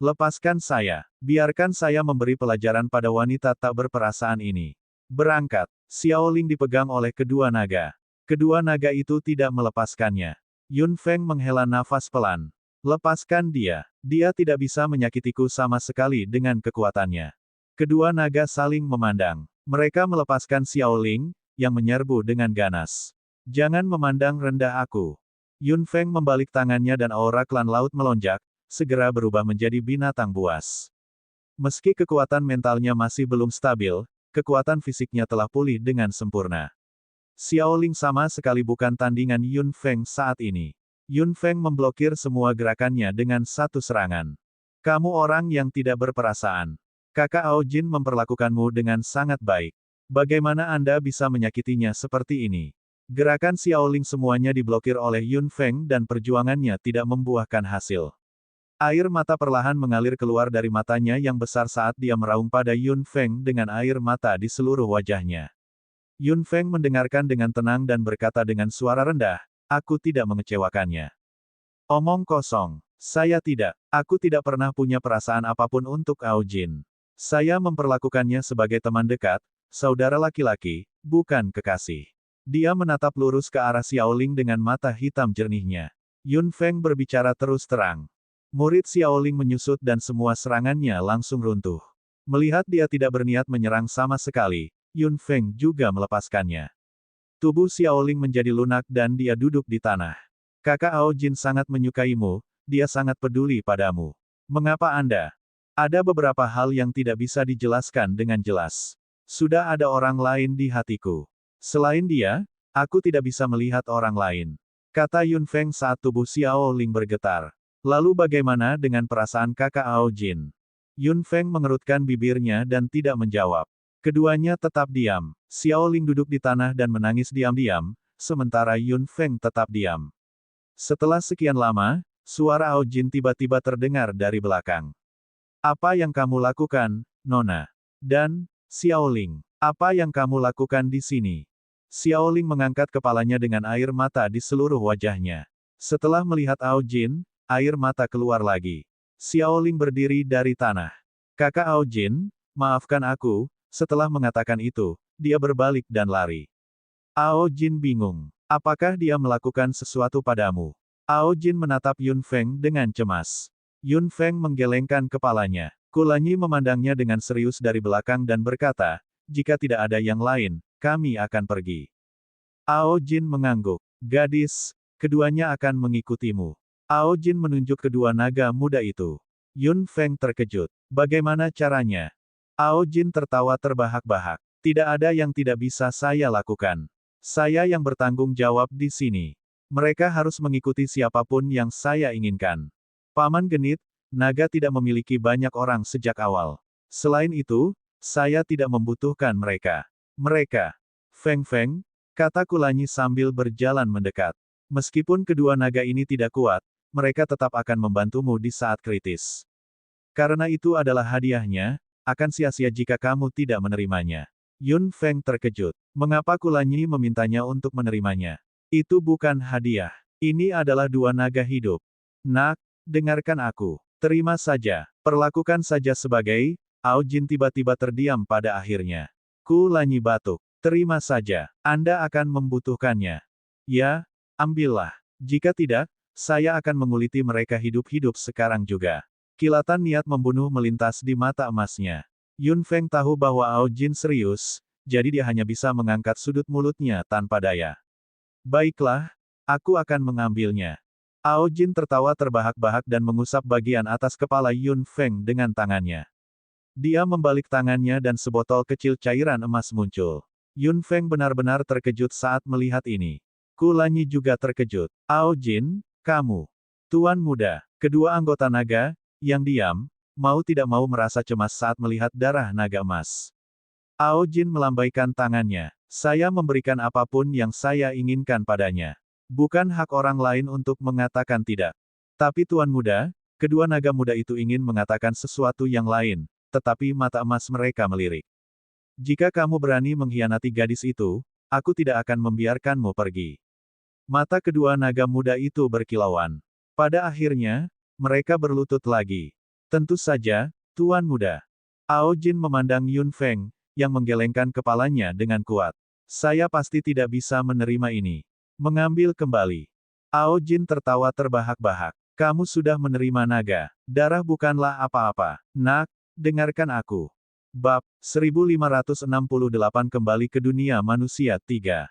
S1: Lepaskan saya. Biarkan saya memberi pelajaran pada wanita tak berperasaan ini. Berangkat. Xiaoling dipegang oleh kedua naga. Kedua naga itu tidak melepaskannya. Yun Feng menghela nafas pelan. Lepaskan dia. Dia tidak bisa menyakitiku sama sekali dengan kekuatannya. Kedua naga saling memandang. Mereka melepaskan Xiaoling, yang menyerbu dengan ganas. Jangan memandang rendah aku. Yun Feng membalik tangannya dan aura klan laut melonjak, segera berubah menjadi binatang buas. Meski kekuatan mentalnya masih belum stabil, kekuatan fisiknya telah pulih dengan sempurna. Xiaoling sama sekali bukan tandingan Yun Feng saat ini. Yun Feng memblokir semua gerakannya dengan satu serangan. Kamu orang yang tidak berperasaan. Kakak Ao Jin memperlakukanmu dengan sangat baik. Bagaimana Anda bisa menyakitinya seperti ini? Gerakan Xiaoling semuanya diblokir oleh Yun Feng dan perjuangannya tidak membuahkan hasil. Air mata perlahan mengalir keluar dari matanya yang besar saat dia meraung pada Yun Feng dengan air mata di seluruh wajahnya. Yun Feng mendengarkan dengan tenang dan berkata dengan suara rendah, aku tidak mengecewakannya. Omong kosong. Saya tidak. Aku tidak pernah punya perasaan apapun untuk Ao Jin. Saya memperlakukannya sebagai teman dekat, saudara laki-laki, bukan kekasih. Dia menatap lurus ke arah Xiaoling dengan mata hitam jernihnya. Yun Feng berbicara terus terang. Murid Xiaoling menyusut dan semua serangannya langsung runtuh. Melihat dia tidak berniat menyerang sama sekali, Yun Feng juga melepaskannya. Tubuh Xiaoling menjadi lunak dan dia duduk di tanah. Kakak Ao Jin sangat menyukaimu, dia sangat peduli padamu. Mengapa Anda? Ada beberapa hal yang tidak bisa dijelaskan dengan jelas. Sudah ada orang lain di hatiku. Selain dia, aku tidak bisa melihat orang lain. Kata Yun Feng saat tubuh Xiaoling bergetar. Lalu bagaimana dengan perasaan kakak Ao Jin? Yun Feng mengerutkan bibirnya dan tidak menjawab. Keduanya tetap diam. Xiaoling duduk di tanah dan menangis diam-diam, sementara Yun Feng tetap diam. Setelah sekian lama, suara Ao Jin tiba-tiba terdengar dari belakang. Apa yang kamu lakukan, Nona? Dan, Xiaoling, apa yang kamu lakukan di sini? Xiaoling mengangkat kepalanya dengan air mata di seluruh wajahnya. Setelah melihat Ao Jin, air mata keluar lagi. Xiaoling berdiri dari tanah. Kakak Ao Jin, maafkan aku. Setelah mengatakan itu, dia berbalik dan lari. Ao Jin bingung. Apakah dia melakukan sesuatu padamu? Ao Jin menatap Yun Feng dengan cemas. Yun Feng menggelengkan kepalanya. Kulanyi memandangnya dengan serius dari belakang dan berkata, jika tidak ada yang lain, kami akan pergi. Ao Jin mengangguk. Gadis, keduanya akan mengikutimu. Ao Jin menunjuk kedua naga muda itu. Yun Feng terkejut. Bagaimana caranya? Ao Jin tertawa terbahak-bahak. Tidak ada yang tidak bisa saya lakukan. Saya yang bertanggung jawab di sini. Mereka harus mengikuti siapapun yang saya inginkan. Paman genit, naga tidak memiliki banyak orang sejak awal. Selain itu, saya tidak membutuhkan mereka. Mereka. Feng Feng, kata Kulanyi sambil berjalan mendekat. Meskipun kedua naga ini tidak kuat, mereka tetap akan membantumu di saat kritis. Karena itu adalah hadiahnya, akan sia-sia jika kamu tidak menerimanya. Yun Feng terkejut. Mengapa Kulanyi memintanya untuk menerimanya? Itu bukan hadiah. Ini adalah dua naga hidup. Nak, dengarkan aku. Terima saja. Perlakukan saja sebagai, Ao Jin tiba-tiba terdiam pada akhirnya. Kulanyi batuk. Terima saja. Anda akan membutuhkannya. Ya, ambillah. Jika tidak, saya akan menguliti mereka hidup-hidup sekarang juga. Kilatan niat membunuh melintas di mata emasnya. Yun Feng tahu bahwa Ao Jin serius, jadi dia hanya bisa mengangkat sudut mulutnya tanpa daya. Baiklah, aku akan mengambilnya. Ao Jin tertawa terbahak-bahak dan mengusap bagian atas kepala Yun Feng dengan tangannya. Dia membalik tangannya dan sebotol kecil cairan emas muncul. Yun Feng benar-benar terkejut saat melihat ini. Kulanyi juga terkejut. Ao Jin, kamu. Tuan muda, kedua anggota naga, yang diam, mau tidak mau merasa cemas saat melihat darah naga emas. Ao Jin melambaikan tangannya. Saya memberikan apapun yang saya inginkan padanya. Bukan hak orang lain untuk mengatakan tidak. Tapi tuan muda, kedua naga muda itu ingin mengatakan sesuatu yang lain, tetapi mata emas mereka melirik. Jika kamu berani mengkhianati gadis itu, aku tidak akan membiarkanmu pergi. Mata kedua naga muda itu berkilauan. Pada akhirnya, mereka berlutut lagi. Tentu saja, tuan muda. Ao Jin memandang Yun Feng, yang menggelengkan kepalanya dengan kuat. Saya pasti tidak bisa menerima ini. Mengambil kembali. Ao Jin tertawa terbahak-bahak. Kamu sudah menerima naga. Darah bukanlah apa-apa. Nak, dengarkan aku. Bab 1568 kembali ke dunia manusia 3.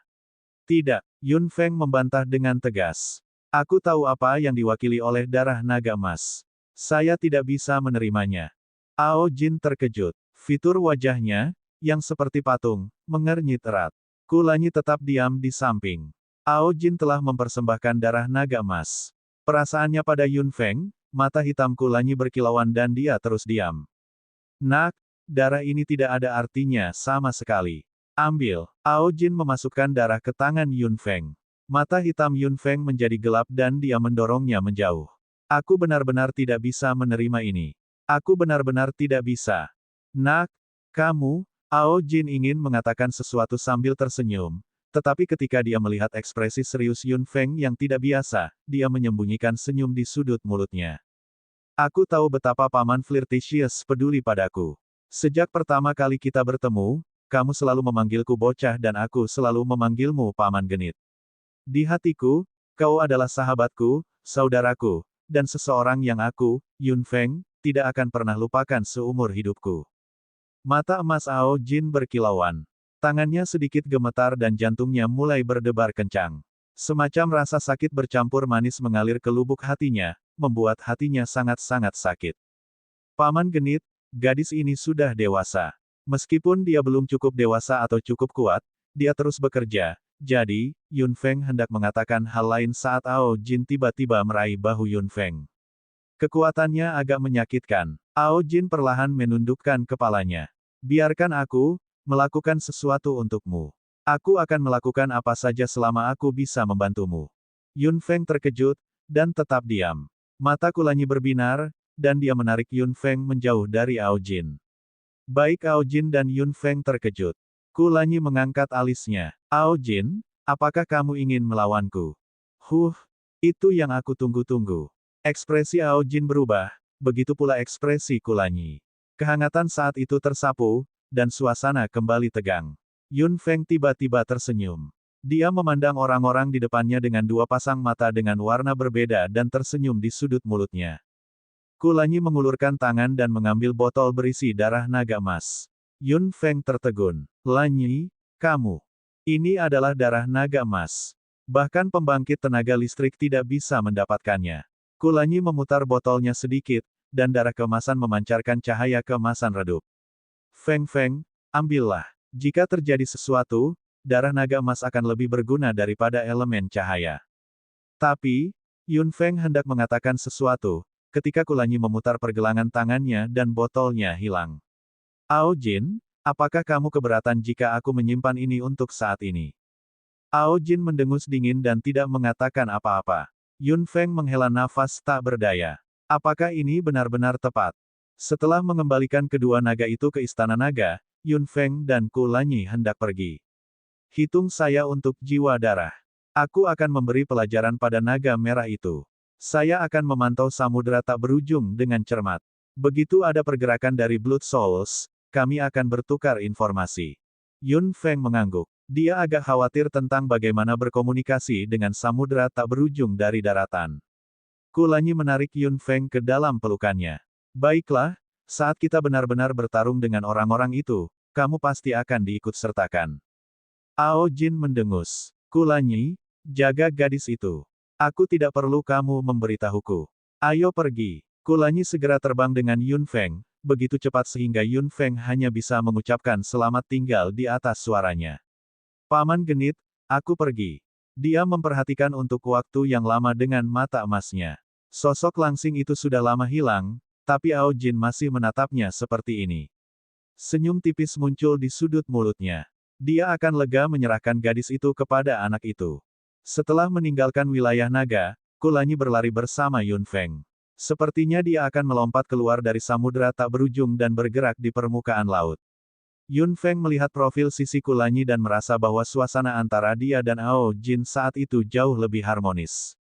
S1: Tidak, Yun Feng membantah dengan tegas. Aku tahu apa yang diwakili oleh darah naga emas. Saya tidak bisa menerimanya. Ao Jin terkejut. Fitur wajahnya, yang seperti patung, mengernyit erat. Kulanyi tetap diam di samping. Ao Jin telah mempersembahkan darah naga emas. Perasaannya pada Yun Feng, mata hitam Kulanyi berkilauan dan dia terus diam. Nak, darah ini tidak ada artinya sama sekali. Ambil. Ao Jin memasukkan darah ke tangan Yun Feng. Mata hitam Yun Feng menjadi gelap dan dia mendorongnya menjauh. Aku benar-benar tidak bisa menerima ini. Aku benar-benar tidak bisa. Nak, kamu, Ao Jin ingin mengatakan sesuatu sambil tersenyum. Tetapi ketika dia melihat ekspresi serius Yun Feng yang tidak biasa, dia menyembunyikan senyum di sudut mulutnya. Aku tahu betapa Paman Flirtatious peduli padaku. Sejak pertama kali kita bertemu, kamu selalu memanggilku bocah dan aku selalu memanggilmu Paman Genit. Di hatiku, kau adalah sahabatku, saudaraku, dan seseorang yang aku, Yun Feng, tidak akan pernah lupakan seumur hidupku. Mata emas Ao Jin berkilauan. Tangannya sedikit gemetar dan jantungnya mulai berdebar kencang. Semacam rasa sakit bercampur manis mengalir ke lubuk hatinya, membuat hatinya sangat-sangat sakit. Paman Genit, gadis ini sudah dewasa. Meskipun dia belum cukup dewasa atau cukup kuat, dia terus bekerja. Jadi, Yun Feng hendak mengatakan hal lain saat Ao Jin tiba-tiba meraih bahu Yun Feng. Kekuatannya agak menyakitkan. Ao Jin perlahan menundukkan kepalanya. Biarkan aku melakukan sesuatu untukmu. Aku akan melakukan apa saja selama aku bisa membantumu. Yun Feng terkejut, dan tetap diam. Mata Kulanyi berbinar, dan dia menarik Yun Feng menjauh dari Ao Jin. Baik Ao Jin dan Yun Feng terkejut. Kulanyi mengangkat alisnya. Ao Jin, apakah kamu ingin melawanku? Itu yang aku tunggu-tunggu. Ekspresi Ao Jin berubah, begitu pula ekspresi Kulanyi. Kehangatan saat itu tersapu, dan suasana kembali tegang. Yun Feng tiba-tiba tersenyum. Dia memandang orang-orang di depannya dengan dua pasang mata dengan warna berbeda dan tersenyum di sudut mulutnya. Kulanyi mengulurkan tangan dan mengambil botol berisi darah naga emas. Yun Feng tertegun. Lanyi, kamu. Ini adalah darah naga emas. Bahkan pembangkit tenaga listrik tidak bisa mendapatkannya. Kulanyi memutar botolnya sedikit, dan darah keemasan memancarkan cahaya keemasan redup. Feng Feng, ambillah. Jika terjadi sesuatu, darah naga emas akan lebih berguna daripada elemen cahaya. Tapi, Yun Feng hendak mengatakan sesuatu, ketika Kulanyi memutar pergelangan tangannya dan botolnya hilang. Ao Jin, apakah kamu keberatan jika aku menyimpan ini untuk saat ini? Ao Jin mendengus dingin dan tidak mengatakan apa-apa. Yun Feng menghela nafas tak berdaya. Apakah ini benar-benar tepat? Setelah mengembalikan kedua naga itu ke Istana Naga, Yun Feng dan Kulanyi hendak pergi. Hitung saya untuk jiwa darah. Aku akan memberi pelajaran pada naga merah itu. Saya akan memantau samudera tak berujung dengan cermat. Begitu ada pergerakan dari Blood Souls, kami akan bertukar informasi. Yun Feng mengangguk. Dia agak khawatir tentang bagaimana berkomunikasi dengan samudera tak berujung dari daratan. Kulanyi menarik Yun Feng ke dalam pelukannya. Baiklah, saat kita benar-benar bertarung dengan orang-orang itu, kamu pasti akan diikut-sertakan. Ao Jin mendengus. Kulanyi, jaga gadis itu. Aku tidak perlu kamu memberitahuku. Ayo pergi. Kulanyi segera terbang dengan Yun Feng, begitu cepat sehingga Yun Feng hanya bisa mengucapkan selamat tinggal di atas suaranya. Paman Genit, aku pergi. Dia memperhatikan untuk waktu yang lama dengan mata emasnya. Sosok langsing itu sudah lama hilang, tapi Ao Jin masih menatapnya seperti ini. Senyum tipis muncul di sudut mulutnya. Dia akan lega menyerahkan gadis itu kepada anak itu. Setelah meninggalkan wilayah naga, Kulanyi berlari bersama Yun Feng. Sepertinya dia akan melompat keluar dari samudera tak berujung dan bergerak di permukaan laut. Yun Feng melihat profil sisi Kulanyi dan merasa bahwa suasana antara dia dan Ao Jin saat itu jauh lebih harmonis.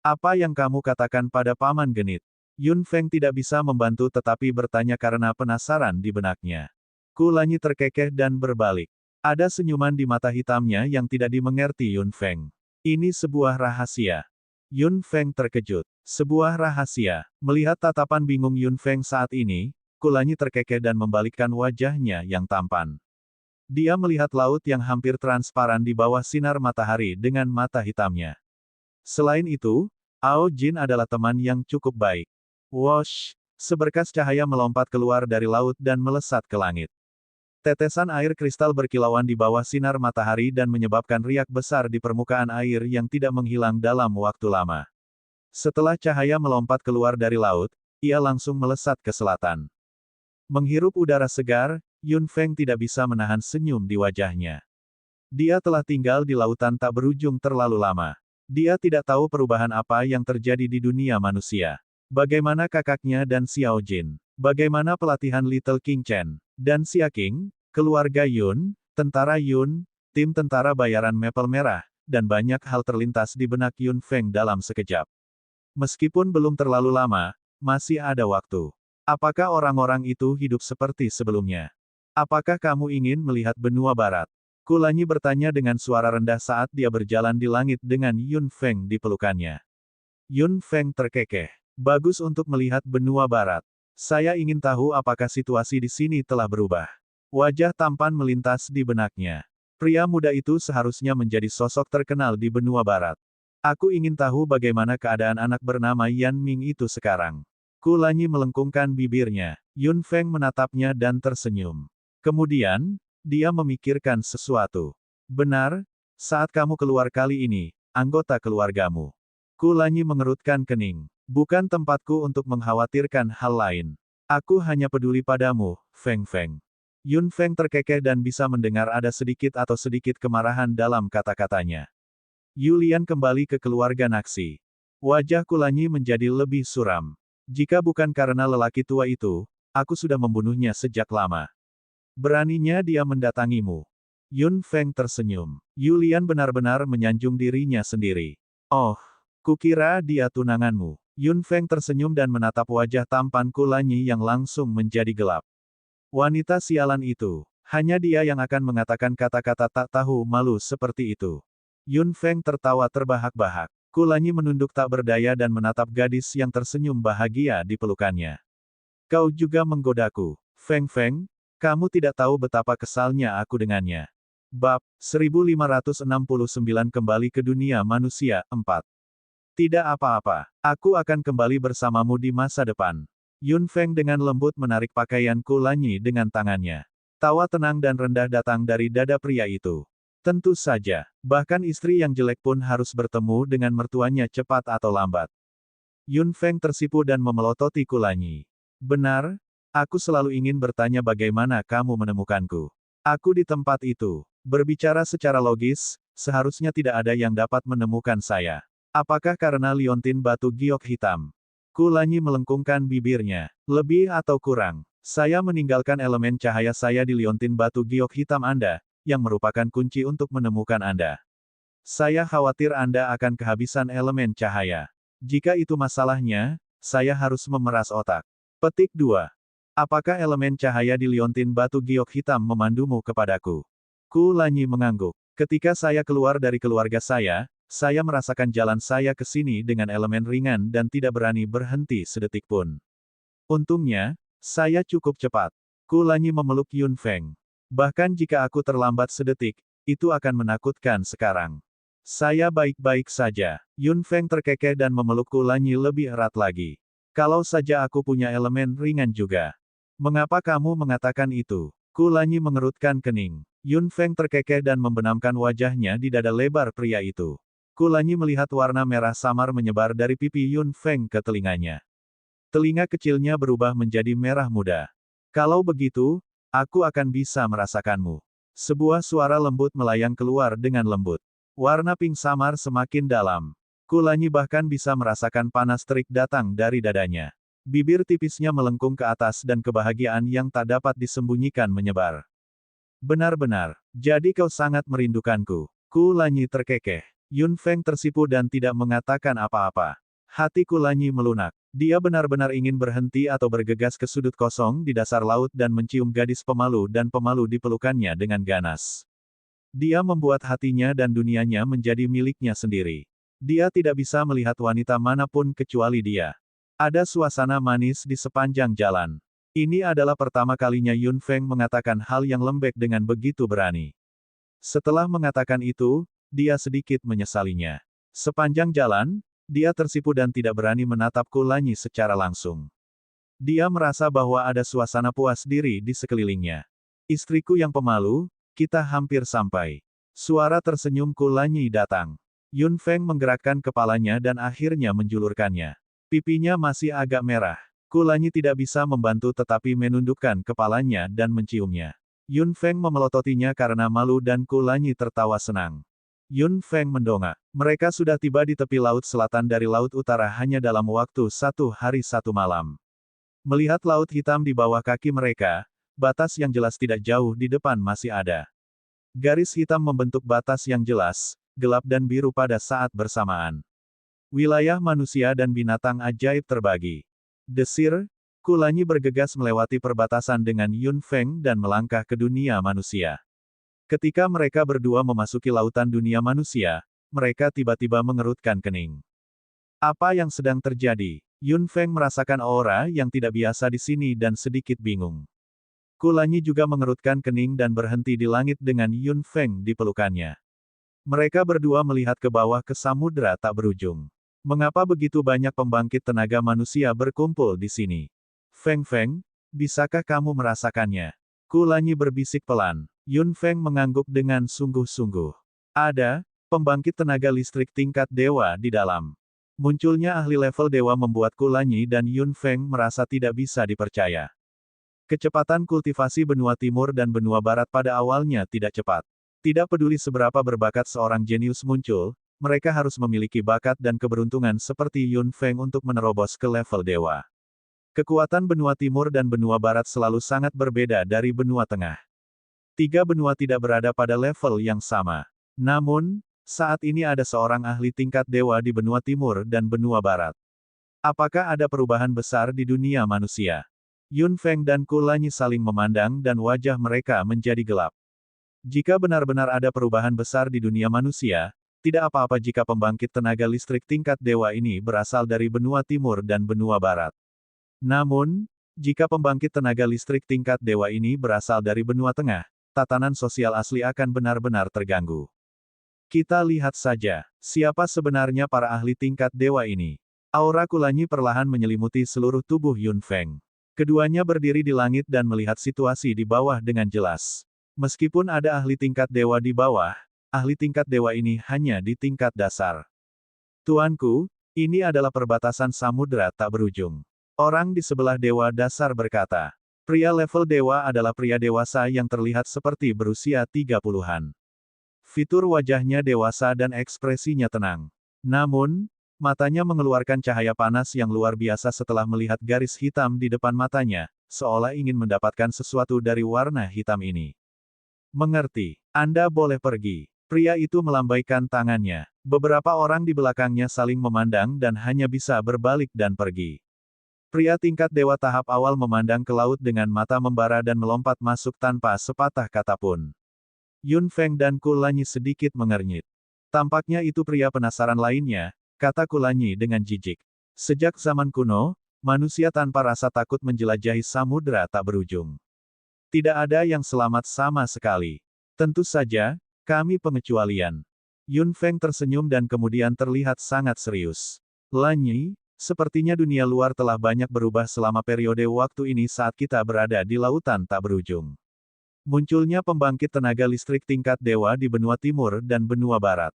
S1: Apa yang kamu katakan pada Paman Genit? Yun Feng tidak bisa membantu tetapi bertanya karena penasaran di benaknya. Kulanyi terkekeh dan berbalik. Ada senyuman di mata hitamnya yang tidak dimengerti Yun Feng. Ini sebuah rahasia. Yun Feng terkejut. Sebuah rahasia. Melihat tatapan bingung Yun Feng saat ini, Kulanyi terkekeh dan membalikkan wajahnya yang tampan. Dia melihat laut yang hampir transparan di bawah sinar matahari dengan mata hitamnya. Selain itu, Ao Jin adalah teman yang cukup baik. Wosh! Seberkas cahaya melompat keluar dari laut dan melesat ke langit. Tetesan air kristal berkilauan di bawah sinar matahari dan menyebabkan riak besar di permukaan air yang tidak menghilang dalam waktu lama. Setelah cahaya melompat keluar dari laut, ia langsung melesat ke selatan. Menghirup udara segar, Yun Feng tidak bisa menahan senyum di wajahnya. Dia telah tinggal di lautan tak berujung terlalu lama. Dia tidak tahu perubahan apa yang terjadi di dunia manusia. Bagaimana kakaknya dan Xiao Jin? Bagaimana pelatihan Little King Chen? Dan Xia King? Keluarga Yun? Tentara Yun? Tim tentara bayaran Maple Merah? Dan banyak hal terlintas di benak Yun Feng dalam sekejap. Meskipun belum terlalu lama, masih ada waktu. Apakah orang-orang itu hidup seperti sebelumnya? Apakah kamu ingin melihat benua barat? Kulanyi bertanya dengan suara rendah saat dia berjalan di langit dengan Yun Feng di pelukannya. Yun Feng terkekeh. Bagus untuk melihat benua barat. Saya ingin tahu apakah situasi di sini telah berubah. Wajah tampan melintas di benaknya. Pria muda itu seharusnya menjadi sosok terkenal di benua barat. Aku ingin tahu bagaimana keadaan anak bernama Yan Ming itu sekarang. Kulanyi melengkungkan bibirnya. Yun Feng menatapnya dan tersenyum. Kemudian, dia memikirkan sesuatu. Benar, saat kamu keluar kali ini, anggota keluargamu. Kulanyi mengerutkan kening. Bukan tempatku untuk mengkhawatirkan hal lain. Aku hanya peduli padamu, Feng Feng. Yun Feng terkekeh dan bisa mendengar ada sedikit atau sedikit kemarahan dalam kata-katanya. Yulian kembali ke keluarga Naxi. Wajah Kulanyi menjadi lebih suram. Jika bukan karena lelaki tua itu, aku sudah membunuhnya sejak lama. Beraninya dia mendatangimu. Yun Feng tersenyum. Yulian benar-benar menyanjung dirinya sendiri. Oh, kukira dia tunanganmu. Yun Feng tersenyum dan menatap wajah tampan Kulanyi yang langsung menjadi gelap. Wanita sialan itu. Hanya dia yang akan mengatakan kata-kata tak tahu malu seperti itu. Yun Feng tertawa terbahak-bahak. Kulanyi menunduk tak berdaya dan menatap gadis yang tersenyum bahagia di pelukannya. Kau juga menggodaku. Feng Feng, kamu tidak tahu betapa kesalnya aku dengannya. Bab 1569 kembali ke dunia manusia 4. Tidak apa-apa. Aku akan kembali bersamamu di masa depan. Yun Feng dengan lembut menarik pakaian Kulanyi dengan tangannya. Tawa tenang dan rendah datang dari dada pria itu. Tentu saja, bahkan istri yang jelek pun harus bertemu dengan mertuanya cepat atau lambat. Yun Feng tersipu dan memelototi Kulanyi. Benar, aku selalu ingin bertanya bagaimana kamu menemukanku. Aku di tempat itu. Berbicara secara logis, seharusnya tidak ada yang dapat menemukan saya. Apakah karena liontin batu giok hitam? Kulanyi melengkungkan bibirnya. Lebih atau kurang, saya meninggalkan elemen cahaya saya di liontin batu giok hitam Anda, yang merupakan kunci untuk menemukan Anda. Saya khawatir Anda akan kehabisan elemen cahaya. Jika itu masalahnya, saya harus memeras otak. Petik 2. Apakah elemen cahaya di liontin batu giok hitam memandumu kepadaku? Ku Lanyi mengangguk. Ketika saya keluar dari keluarga saya merasakan jalan saya ke sini dengan elemen ringan dan tidak berani berhenti sedetik pun. Untungnya, saya cukup cepat. Ku Lanyi memeluk Yun Feng. Bahkan jika aku terlambat sedetik, itu akan menakutkan sekarang. Saya baik-baik saja. Yun Feng terkekeh dan memeluk Ku Lanyi lebih erat lagi. Kalau saja aku punya elemen ringan juga. Mengapa kamu mengatakan itu? Ku Lanyi mengerutkan kening. Yun Feng terkekeh dan membenamkan wajahnya di dada lebar pria itu. Ku Lanyi melihat warna merah samar menyebar dari pipi Yun Feng ke telinganya. Telinga kecilnya berubah menjadi merah muda. Kalau begitu, aku akan bisa merasakanmu. Sebuah suara lembut melayang keluar dengan lembut. Warna pink samar semakin dalam. Ku Lanyi bahkan bisa merasakan panas terik datang dari dadanya. Bibir tipisnya melengkung ke atas dan kebahagiaan yang tak dapat disembunyikan menyebar. Benar-benar, jadi kau sangat merindukanku. Ku Lanyi terkekeh. Yun Feng tersipu dan tidak mengatakan apa-apa. Hati Ku Lanyi melunak. Dia benar-benar ingin berhenti atau bergegas ke sudut kosong di dasar laut dan mencium gadis pemalu dan pemalu di pelukannya dengan ganas. Dia membuat hatinya dan dunianya menjadi miliknya sendiri. Dia tidak bisa melihat wanita manapun kecuali dia. Ada suasana manis di sepanjang jalan. Ini adalah pertama kalinya Yun Feng mengatakan hal yang lembek dengan begitu berani. Setelah mengatakan itu, dia sedikit menyesalinya. Sepanjang jalan, dia tersipu dan tidak berani menatap Ku Lanyi secara langsung. Dia merasa bahwa ada suasana puas diri di sekelilingnya. Istriku yang pemalu, kita hampir sampai. Suara tersenyum Ku Lanyi datang. Yun Feng menggerakkan kepalanya dan akhirnya menjulurkannya. Pipinya masih agak merah. Ku Lanyi tidak bisa membantu tetapi menundukkan kepalanya dan menciumnya. Yun Feng memelototinya karena malu dan Ku Lanyi tertawa senang. Yun Feng mendongak. Mereka sudah tiba di tepi laut selatan dari laut utara hanya dalam waktu 1 hari 1 malam. Melihat laut hitam di bawah kaki mereka, batas yang jelas tidak jauh di depan masih ada. Garis hitam membentuk batas yang jelas, gelap dan biru pada saat bersamaan. Wilayah manusia dan binatang ajaib terbagi. Desir, Ku Lanyi bergegas melewati perbatasan dengan Yun Feng dan melangkah ke dunia manusia. Ketika mereka berdua memasuki lautan dunia manusia, mereka tiba-tiba mengerutkan kening. Apa yang sedang terjadi? Yun Feng merasakan aura yang tidak biasa di sini dan sedikit bingung. Ku Lanyi juga mengerutkan kening dan berhenti di langit dengan Yun Feng di pelukannya. Mereka berdua melihat ke bawah ke samudera tak berujung. Mengapa begitu banyak pembangkit tenaga manusia berkumpul di sini? Feng Feng, bisakah kamu merasakannya? Ku Lanyi berbisik pelan. Yun Feng mengangguk dengan sungguh-sungguh. Ada pembangkit tenaga listrik tingkat dewa di dalam. Munculnya ahli level dewa membuat Ku Lanyi dan Yun Feng merasa tidak bisa dipercaya. Kecepatan kultivasi benua timur dan benua barat pada awalnya tidak cepat. Tidak peduli seberapa berbakat seorang jenius muncul, mereka harus memiliki bakat dan keberuntungan seperti Yun Feng untuk menerobos ke level dewa. Kekuatan benua timur dan benua barat selalu sangat berbeda dari benua tengah. Tiga benua tidak berada pada level yang sama. Namun, saat ini ada seorang ahli tingkat dewa di benua timur dan benua barat. Apakah ada perubahan besar di dunia manusia? Yun Feng dan Ku Lanyi saling memandang dan wajah mereka menjadi gelap. Jika benar-benar ada perubahan besar di dunia manusia, tidak apa-apa jika pembangkit tenaga listrik tingkat dewa ini berasal dari benua timur dan benua barat. Namun, jika pembangkit tenaga listrik tingkat dewa ini berasal dari benua tengah, tatanan sosial asli akan benar-benar terganggu. Kita lihat saja, siapa sebenarnya para ahli tingkat dewa ini. Aura Ku Lanyi perlahan menyelimuti seluruh tubuh Yun Feng. Keduanya berdiri di langit dan melihat situasi di bawah dengan jelas. Meskipun ada ahli tingkat dewa di bawah, ahli tingkat dewa ini hanya di tingkat dasar. Tuanku, ini adalah perbatasan samudera tak berujung. Orang di sebelah dewa dasar berkata. Pria level dewa adalah pria dewasa yang terlihat seperti berusia 30-an. Fitur wajahnya dewasa dan ekspresinya tenang. Namun, matanya mengeluarkan cahaya panas yang luar biasa setelah melihat garis hitam di depan matanya, seolah ingin mendapatkan sesuatu dari warna hitam ini. Mengerti, Anda boleh pergi. Pria itu melambaikan tangannya. Beberapa orang di belakangnya saling memandang dan hanya bisa berbalik dan pergi. Pria tingkat dewa tahap awal memandang ke laut dengan mata membara dan melompat masuk tanpa sepatah kata pun. Yun Feng dan Kulanyi sedikit mengernyit. Tampaknya itu pria penasaran lainnya, kata Kulanyi dengan jijik. Sejak zaman kuno, manusia tanpa rasa takut menjelajahi samudera tak berujung. Tidak ada yang selamat sama sekali. Tentu saja, kami pengecualian. Yun Feng tersenyum dan kemudian terlihat sangat serius. Lanyi, sepertinya dunia luar telah banyak berubah selama periode waktu ini saat kita berada di lautan tak berujung. Munculnya pembangkit tenaga listrik tingkat dewa di benua timur dan benua barat.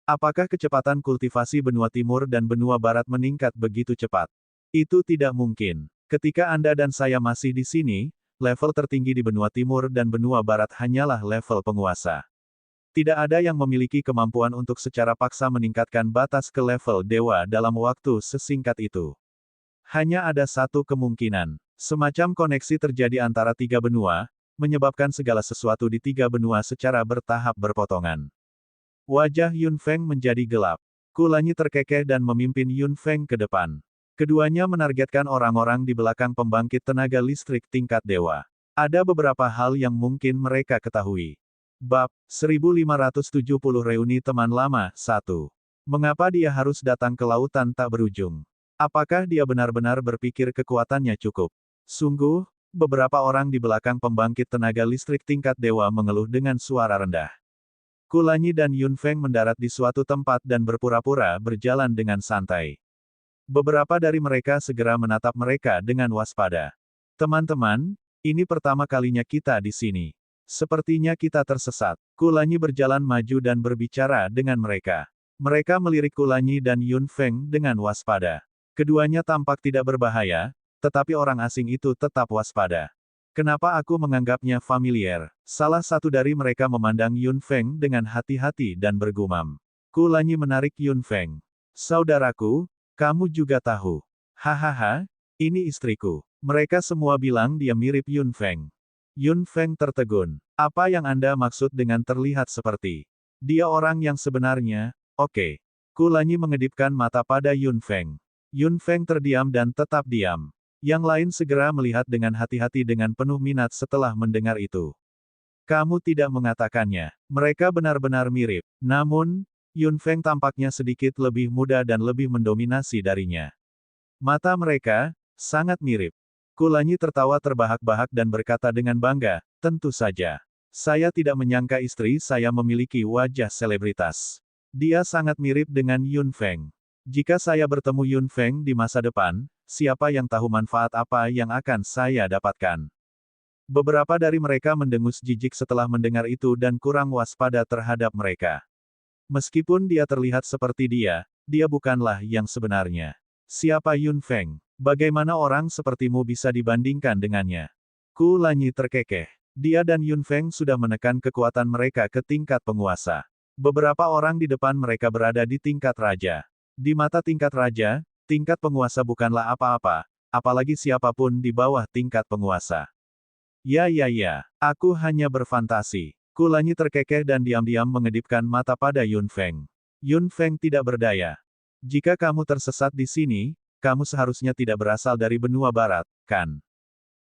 S1: Apakah kecepatan kultivasi benua timur dan benua barat meningkat begitu cepat? Itu tidak mungkin. Ketika Anda dan saya masih di sini, level tertinggi di benua timur dan benua barat hanyalah level penguasa. Tidak ada yang memiliki kemampuan untuk secara paksa meningkatkan batas ke level dewa dalam waktu sesingkat itu. Hanya ada satu kemungkinan. Semacam koneksi terjadi antara tiga benua, menyebabkan segala sesuatu di tiga benua secara bertahap berpotongan. Wajah Yun Feng menjadi gelap. Kulanyi terkekeh dan memimpin Yun Feng ke depan. Keduanya menargetkan orang-orang di belakang pembangkit tenaga listrik tingkat dewa. Ada beberapa hal yang mungkin mereka ketahui. Bab 1570 Reuni Teman Lama 1. Mengapa dia harus datang ke lautan tak berujung? Apakah dia benar-benar berpikir kekuatannya cukup? Sungguh, beberapa orang di belakang pembangkit tenaga listrik tingkat dewa mengeluh dengan suara rendah. Kulanyi dan Yun Feng mendarat di suatu tempat dan berpura-pura berjalan dengan santai. Beberapa dari mereka segera menatap mereka dengan waspada. Teman-teman, ini pertama kalinya kita di sini. Sepertinya kita tersesat. Kulanyi berjalan maju dan berbicara dengan mereka. Mereka melirik Kulanyi dan Yun Feng dengan waspada. Keduanya tampak tidak berbahaya, tetapi orang asing itu tetap waspada. Kenapa aku menganggapnya familiar? Salah satu dari mereka memandang Yun Feng dengan hati-hati dan bergumam. Kulanyi menarik Yun Feng. Saudaraku, kamu juga tahu. Hahaha, ini istriku. Mereka semua bilang dia mirip Yun Feng. Yun Feng tertegun. Apa yang Anda maksud dengan terlihat seperti? Dia orang yang sebenarnya, oke. Kulanyi mengedipkan mata pada Yun Feng. Yun Feng terdiam dan tetap diam. Yang lain segera melihat dengan hati-hati dengan penuh minat setelah mendengar itu. Kamu tidak mengatakannya. Mereka benar-benar mirip. Namun, Yun Feng tampaknya sedikit lebih muda dan lebih mendominasi darinya. Mata mereka, sangat mirip. Kulanyi tertawa terbahak-bahak dan berkata dengan bangga, tentu saja. Saya tidak menyangka istri saya memiliki wajah selebritas. Dia sangat mirip dengan Yun Feng. Jika saya bertemu Yun Feng di masa depan, siapa yang tahu manfaat apa yang akan saya dapatkan. Beberapa dari mereka mendengus jijik setelah mendengar itu dan kurang waspada terhadap mereka. Meskipun dia terlihat seperti dia bukanlah yang sebenarnya. Siapa Yun Feng? Bagaimana orang sepertimu bisa dibandingkan dengannya? Kulanyi terkekeh. Dia dan Yun Feng sudah menekan kekuatan mereka ke tingkat penguasa. Beberapa orang di depan mereka berada di tingkat raja. Di mata tingkat raja, tingkat penguasa bukanlah apa-apa, apalagi siapapun di bawah tingkat penguasa. Ya, aku hanya berfantasi. Kulanyi terkekeh dan diam-diam mengedipkan mata pada Yun Feng. Yun Feng tidak berdaya. Jika kamu tersesat di sini, kamu seharusnya tidak berasal dari benua barat, kan?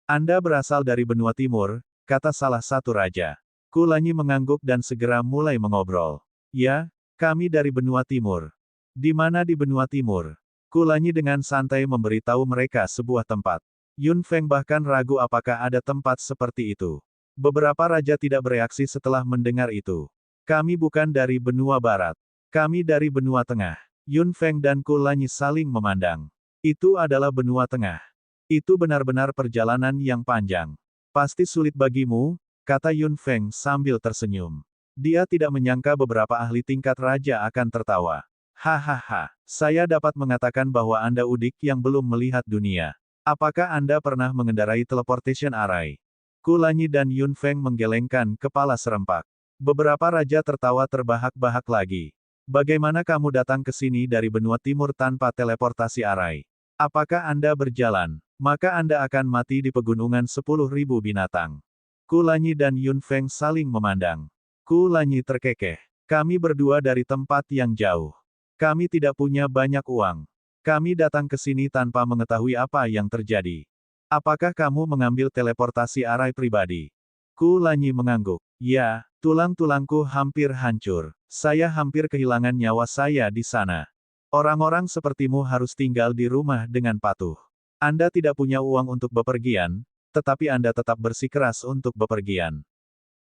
S1: Anda berasal dari benua timur, kata salah satu raja. Kulanyi mengangguk dan segera mulai mengobrol. Ya, kami dari benua timur. Di mana di benua timur? Kulanyi dengan santai memberitahu mereka sebuah tempat. Yun Feng bahkan ragu apakah ada tempat seperti itu. Beberapa raja tidak bereaksi setelah mendengar itu. Kami bukan dari benua barat. Kami dari benua tengah. Yun Feng dan Kulanyi saling memandang. Itu adalah benua tengah. Itu benar-benar perjalanan yang panjang. Pasti sulit bagimu, kata Yun Feng sambil tersenyum. Dia tidak menyangka beberapa ahli tingkat raja akan tertawa. Hahaha, saya dapat mengatakan bahwa Anda udik yang belum melihat dunia. Apakah Anda pernah mengendarai teleportation array? Kulanyi dan Yun Feng menggelengkan kepala serempak. Beberapa raja tertawa terbahak-bahak lagi. Bagaimana kamu datang ke sini dari benua timur tanpa teleportasi array? Apakah Anda berjalan? Maka Anda akan mati di pegunungan 10.000 binatang. Kulanyi dan Yun Feng saling memandang. Kulanyi terkekeh. Kami berdua dari tempat yang jauh. Kami tidak punya banyak uang. Kami datang ke sini tanpa mengetahui apa yang terjadi. Apakah kamu mengambil teleportasi arai pribadi? Kulanyi mengangguk. Ya, tulang-tulangku hampir hancur. Saya hampir kehilangan nyawa saya di sana. Orang-orang sepertimu harus tinggal di rumah dengan patuh. Anda tidak punya uang untuk bepergian, tetapi Anda tetap bersikeras untuk bepergian.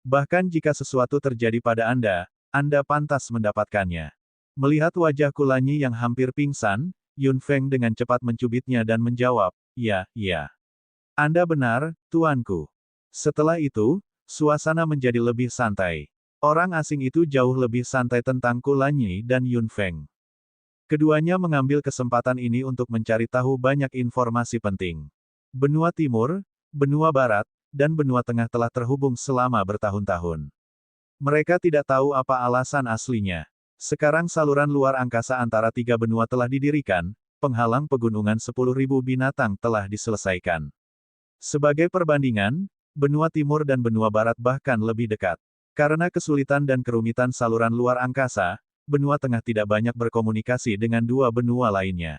S1: Bahkan jika sesuatu terjadi pada Anda pantas mendapatkannya. Melihat wajah Kulanyi yang hampir pingsan, Yun Feng dengan cepat mencubitnya dan menjawab, ya, ya. Anda benar, tuanku. Setelah itu, suasana menjadi lebih santai. Orang asing itu jauh lebih santai tentang Kulanyi dan Yun Feng. Keduanya mengambil kesempatan ini untuk mencari tahu banyak informasi penting. Benua Timur, Benua Barat, dan Benua Tengah telah terhubung selama bertahun-tahun. Mereka tidak tahu apa alasan aslinya. Sekarang saluran luar angkasa antara tiga benua telah didirikan, penghalang pegunungan 10.000 binatang telah diselesaikan. Sebagai perbandingan, Benua Timur dan Benua Barat bahkan lebih dekat. Karena kesulitan dan kerumitan saluran luar angkasa, Benua Tengah tidak banyak berkomunikasi dengan dua benua lainnya.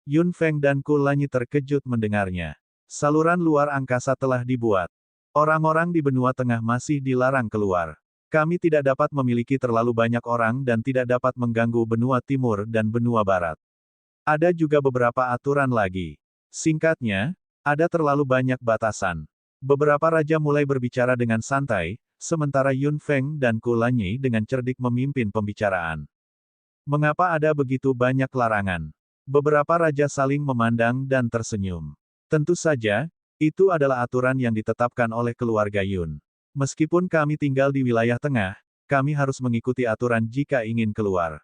S1: Yun Feng dan Kulanyi terkejut mendengarnya. Saluran luar angkasa telah dibuat. Orang-orang di Benua Tengah masih dilarang keluar. Kami tidak dapat memiliki terlalu banyak orang dan tidak dapat mengganggu Benua Timur dan Benua Barat. Ada juga beberapa aturan lagi. Singkatnya, ada terlalu banyak batasan. Beberapa raja mulai berbicara dengan santai, sementara Yun Feng dan Kulanyi dengan cerdik memimpin pembicaraan. Mengapa ada begitu banyak larangan? Beberapa raja saling memandang dan tersenyum. Tentu saja, itu adalah aturan yang ditetapkan oleh keluarga Yun. Meskipun kami tinggal di wilayah tengah, kami harus mengikuti aturan jika ingin keluar.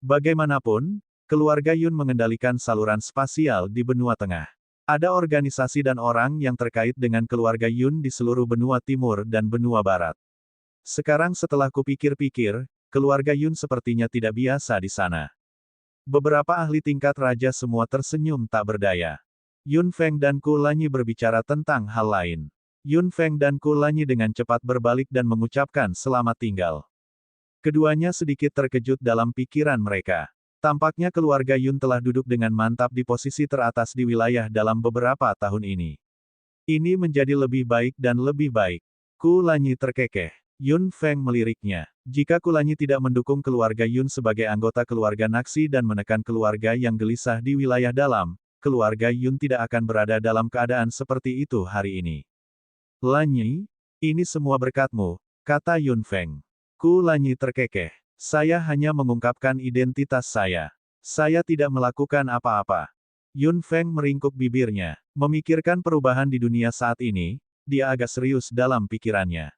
S1: Bagaimanapun, keluarga Yun mengendalikan saluran spasial di benua tengah. Ada organisasi dan orang yang terkait dengan keluarga Yun di seluruh benua timur dan benua barat. Sekarang setelah kupikir-pikir, keluarga Yun sepertinya tidak biasa di sana. Beberapa ahli tingkat raja semua tersenyum tak berdaya. Yun Feng dan Kulanyi berbicara tentang hal lain. Yun Feng dan Kulanyi dengan cepat berbalik dan mengucapkan selamat tinggal. Keduanya sedikit terkejut dalam pikiran mereka. Tampaknya keluarga Yun telah duduk dengan mantap di posisi teratas di wilayah dalam beberapa tahun ini. Ini menjadi lebih baik dan lebih baik. Kulanyi terkekeh. Yun Feng meliriknya. Jika Kulanyi tidak mendukung keluarga Yun sebagai anggota keluarga Naxi dan menekan keluarga yang gelisah di wilayah dalam, keluarga Yun tidak akan berada dalam keadaan seperti itu hari ini. Lanyi, ini semua berkatmu, kata Yun Feng. Kulanyi terkekeh. Saya hanya mengungkapkan identitas saya. Saya tidak melakukan apa-apa. Yun Feng meringkuk bibirnya. Memikirkan perubahan di dunia saat ini, dia agak serius dalam pikirannya.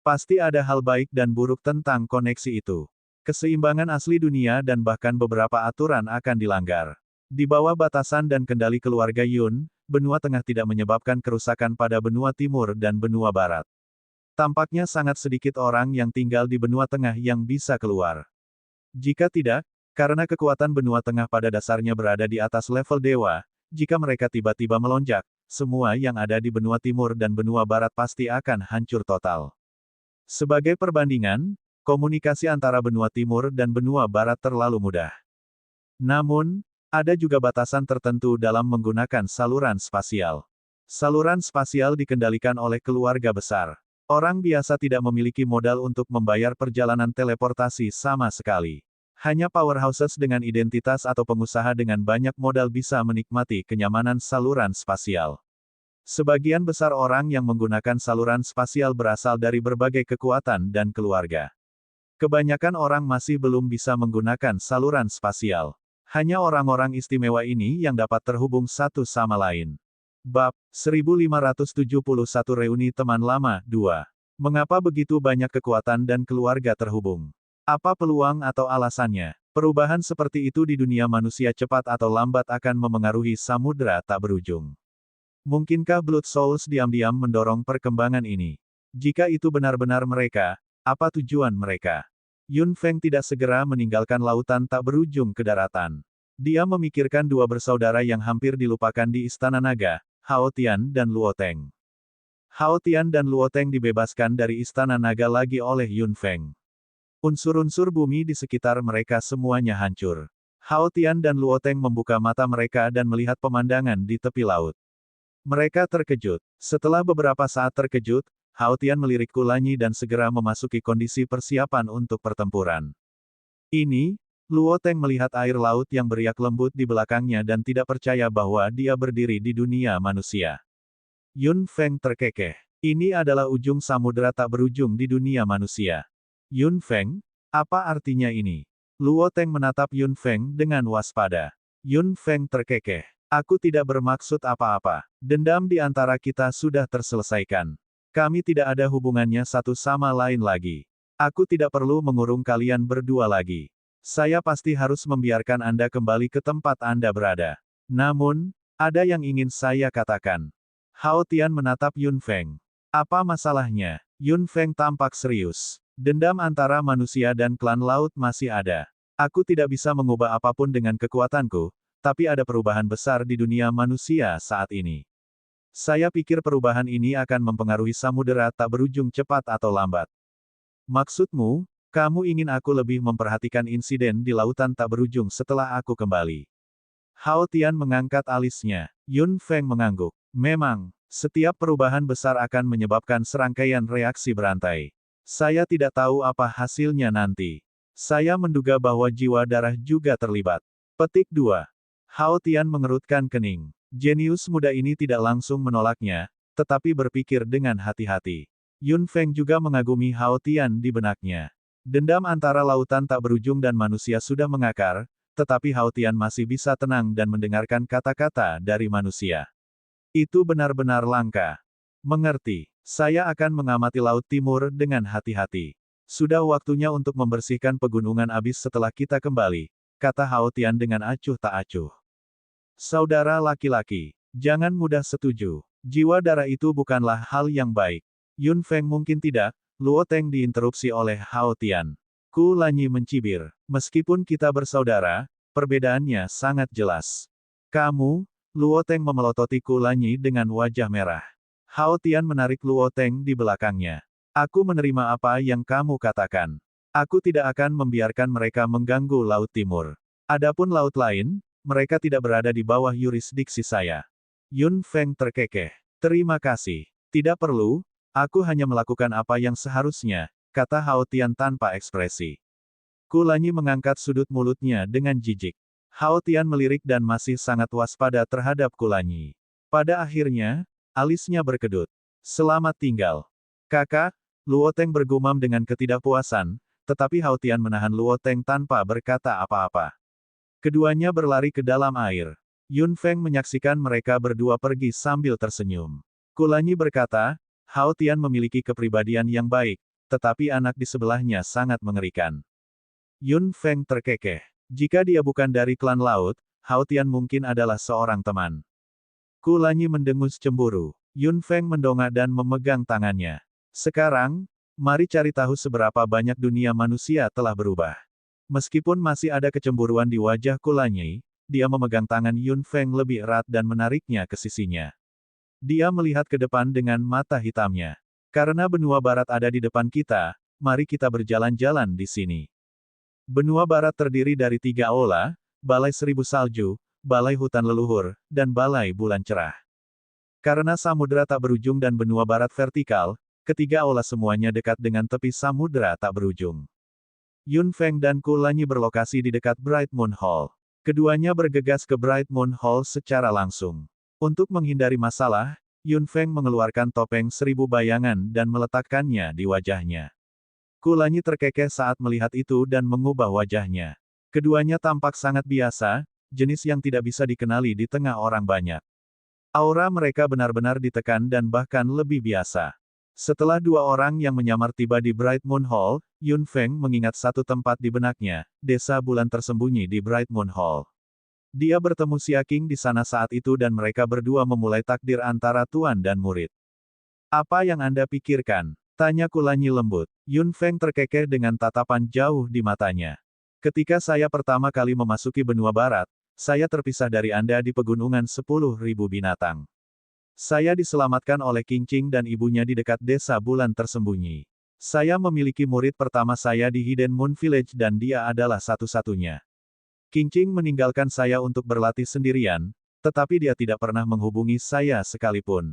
S1: Pasti ada hal baik dan buruk tentang koneksi itu. Keseimbangan asli dunia dan bahkan beberapa aturan akan dilanggar. Di bawah batasan dan kendali keluarga Yun, benua tengah tidak menyebabkan kerusakan pada benua timur dan benua barat. Tampaknya sangat sedikit orang yang tinggal di benua tengah yang bisa keluar. Jika tidak, karena kekuatan benua tengah pada dasarnya berada di atas level dewa, jika mereka tiba-tiba melonjak, semua yang ada di benua timur dan benua barat pasti akan hancur total. Sebagai perbandingan, komunikasi antara benua timur dan benua barat terlalu mudah. Namun, ada juga batasan tertentu dalam menggunakan saluran spasial. Saluran spasial dikendalikan oleh keluarga besar. Orang biasa tidak memiliki modal untuk membayar perjalanan teleportasi sama sekali. Hanya powerhouses dengan identitas atau pengusaha dengan banyak modal bisa menikmati kenyamanan saluran spasial. Sebagian besar orang yang menggunakan saluran spasial berasal dari berbagai kekuatan dan keluarga. Kebanyakan orang masih belum bisa menggunakan saluran spasial. Hanya orang-orang istimewa ini yang dapat terhubung satu sama lain. Bab 1571 Reuni Teman Lama 2. Mengapa begitu banyak kekuatan dan keluarga terhubung? Apa peluang atau alasannya? Perubahan seperti itu di dunia manusia cepat atau lambat akan memengaruhi samudera tak berujung. Mungkinkah Blood Souls diam-diam mendorong perkembangan ini? Jika itu benar-benar mereka, apa tujuan mereka? Yun Feng tidak segera meninggalkan lautan tak berujung ke daratan. Dia memikirkan dua bersaudara yang hampir dilupakan di Istana Naga, Hao Tian dan Luo Teng. Hao Tian dan Luo Teng dibebaskan dari Istana Naga lagi oleh Yun Feng. Unsur-unsur bumi di sekitar mereka semuanya hancur. Hao Tian dan Luo Teng membuka mata mereka dan melihat pemandangan di tepi laut. Mereka terkejut. Setelah beberapa saat terkejut, Hao Tian melirik Kulanyi dan segera memasuki kondisi persiapan untuk pertempuran. Ini, Luo Teng melihat air laut yang beriak lembut di belakangnya dan tidak percaya bahwa dia berdiri di dunia manusia. Yun Feng terkekeh. Ini adalah ujung samudera tak berujung di dunia manusia. Yun Feng? Apa artinya ini? Luo Teng menatap Yun Feng dengan waspada. Yun Feng terkekeh. Aku tidak bermaksud apa-apa. Dendam di antara kita sudah terselesaikan. Kami tidak ada hubungannya satu sama lain lagi. Aku tidak perlu mengurung kalian berdua lagi. Saya pasti harus membiarkan Anda kembali ke tempat Anda berada. Namun, ada yang ingin saya katakan. Hao Tian menatap Yun Feng. Apa masalahnya? Yun Feng tampak serius. Dendam antara manusia dan klan laut masih ada. Aku tidak bisa mengubah apapun dengan kekuatanku, tapi ada perubahan besar di dunia manusia saat ini. Saya pikir perubahan ini akan mempengaruhi samudera tak berujung cepat atau lambat. Maksudmu, kamu ingin aku lebih memperhatikan insiden di lautan tak berujung setelah aku kembali. Hao Tian mengangkat alisnya. Yun Feng mengangguk. Memang, setiap perubahan besar akan menyebabkan serangkaian reaksi berantai. Saya tidak tahu apa hasilnya nanti. Saya menduga bahwa jiwa darah juga terlibat. Petik 2. Hao Tian mengerutkan kening. Jenius muda ini tidak langsung menolaknya, tetapi berpikir dengan hati-hati. Yun Feng juga mengagumi Hao Tian di benaknya. Dendam antara lautan tak berujung dan manusia sudah mengakar, tetapi Hao Tian masih bisa tenang dan mendengarkan kata-kata dari manusia. Itu benar-benar langka. Mengerti. Saya akan mengamati Laut Timur dengan hati-hati. Sudah waktunya untuk membersihkan pegunungan abis setelah kita kembali, kata Hao Tian dengan acuh tak acuh. Saudara laki-laki, jangan mudah setuju. Jiwa darah itu bukanlah hal yang baik. Yun Feng mungkin tidak. Luo Teng diinterupsi oleh Hao Tian. Kulanyi mencibir. Meskipun kita bersaudara, perbedaannya sangat jelas. Kamu, Luo Teng memelototi Kulanyi dengan wajah merah. Hao Tian menarik Luo Teng di belakangnya. Aku menerima apa yang kamu katakan. Aku tidak akan membiarkan mereka mengganggu Laut Timur. Adapun laut lain, mereka tidak berada di bawah yurisdiksi saya. Yun Feng terkekeh. Terima kasih. Tidak perlu, aku hanya melakukan apa yang seharusnya, kata Hao Tian tanpa ekspresi. Kulanyi mengangkat sudut mulutnya dengan jijik. Hao Tian melirik dan masih sangat waspada terhadap Kulanyi. Pada akhirnya, alisnya berkedut. Selamat tinggal. Kakak, Luo Teng bergumam dengan ketidakpuasan, tetapi Hao Tian menahan Luo Teng tanpa berkata apa-apa. Keduanya berlari ke dalam air. Yun Feng menyaksikan mereka berdua pergi sambil tersenyum. Kulanyi berkata, Hao Tian memiliki kepribadian yang baik, tetapi anak di sebelahnya sangat mengerikan. Yun Feng terkekeh. Jika dia bukan dari klan laut, Hao Tian mungkin adalah seorang teman. Kulanyi mendengus cemburu. Yun Feng mendongak dan memegang tangannya. Sekarang, mari cari tahu seberapa banyak dunia manusia telah berubah. Meskipun masih ada kecemburuan di wajah Kulanyi, dia memegang tangan Yun Feng lebih erat dan menariknya ke sisinya. Dia melihat ke depan dengan mata hitamnya. Karena benua barat ada di depan kita, mari kita berjalan-jalan di sini. Benua barat terdiri dari 3 aula, balai 1000 salju, balai hutan leluhur, dan balai bulan cerah. Karena samudera tak berujung dan benua barat vertikal, ketiga aula semuanya dekat dengan tepi samudera tak berujung. Yun Feng dan Kulanyi berlokasi di dekat Bright Moon Hall. Keduanya bergegas ke Bright Moon Hall secara langsung. Untuk menghindari masalah, Yun Feng mengeluarkan topeng 1000 bayangan dan meletakkannya di wajahnya. Kulanyi terkekeh saat melihat itu dan mengubah wajahnya. Keduanya tampak sangat biasa, jenis yang tidak bisa dikenali di tengah orang banyak. Aura mereka benar-benar ditekan dan bahkan lebih biasa. Setelah 2 orang yang menyamar tiba di Bright Moon Hall, Yun Feng mengingat satu tempat di benaknya, desa bulan tersembunyi di Bright Moon Hall. Dia bertemu Xia Qing di sana saat itu dan mereka berdua memulai takdir antara tuan dan murid. Apa yang Anda pikirkan? Tanya Kulanyi lembut. Yun Feng terkekeh dengan tatapan jauh di matanya. Ketika saya pertama kali memasuki benua barat, saya terpisah dari Anda di pegunungan 10.000 binatang. Saya diselamatkan oleh Qing Qing dan ibunya di dekat desa bulan tersembunyi. Saya memiliki murid pertama saya di Hidden Moon Village dan dia adalah satu-satunya. Qingqing meninggalkan saya untuk berlatih sendirian, tetapi dia tidak pernah menghubungi saya sekalipun.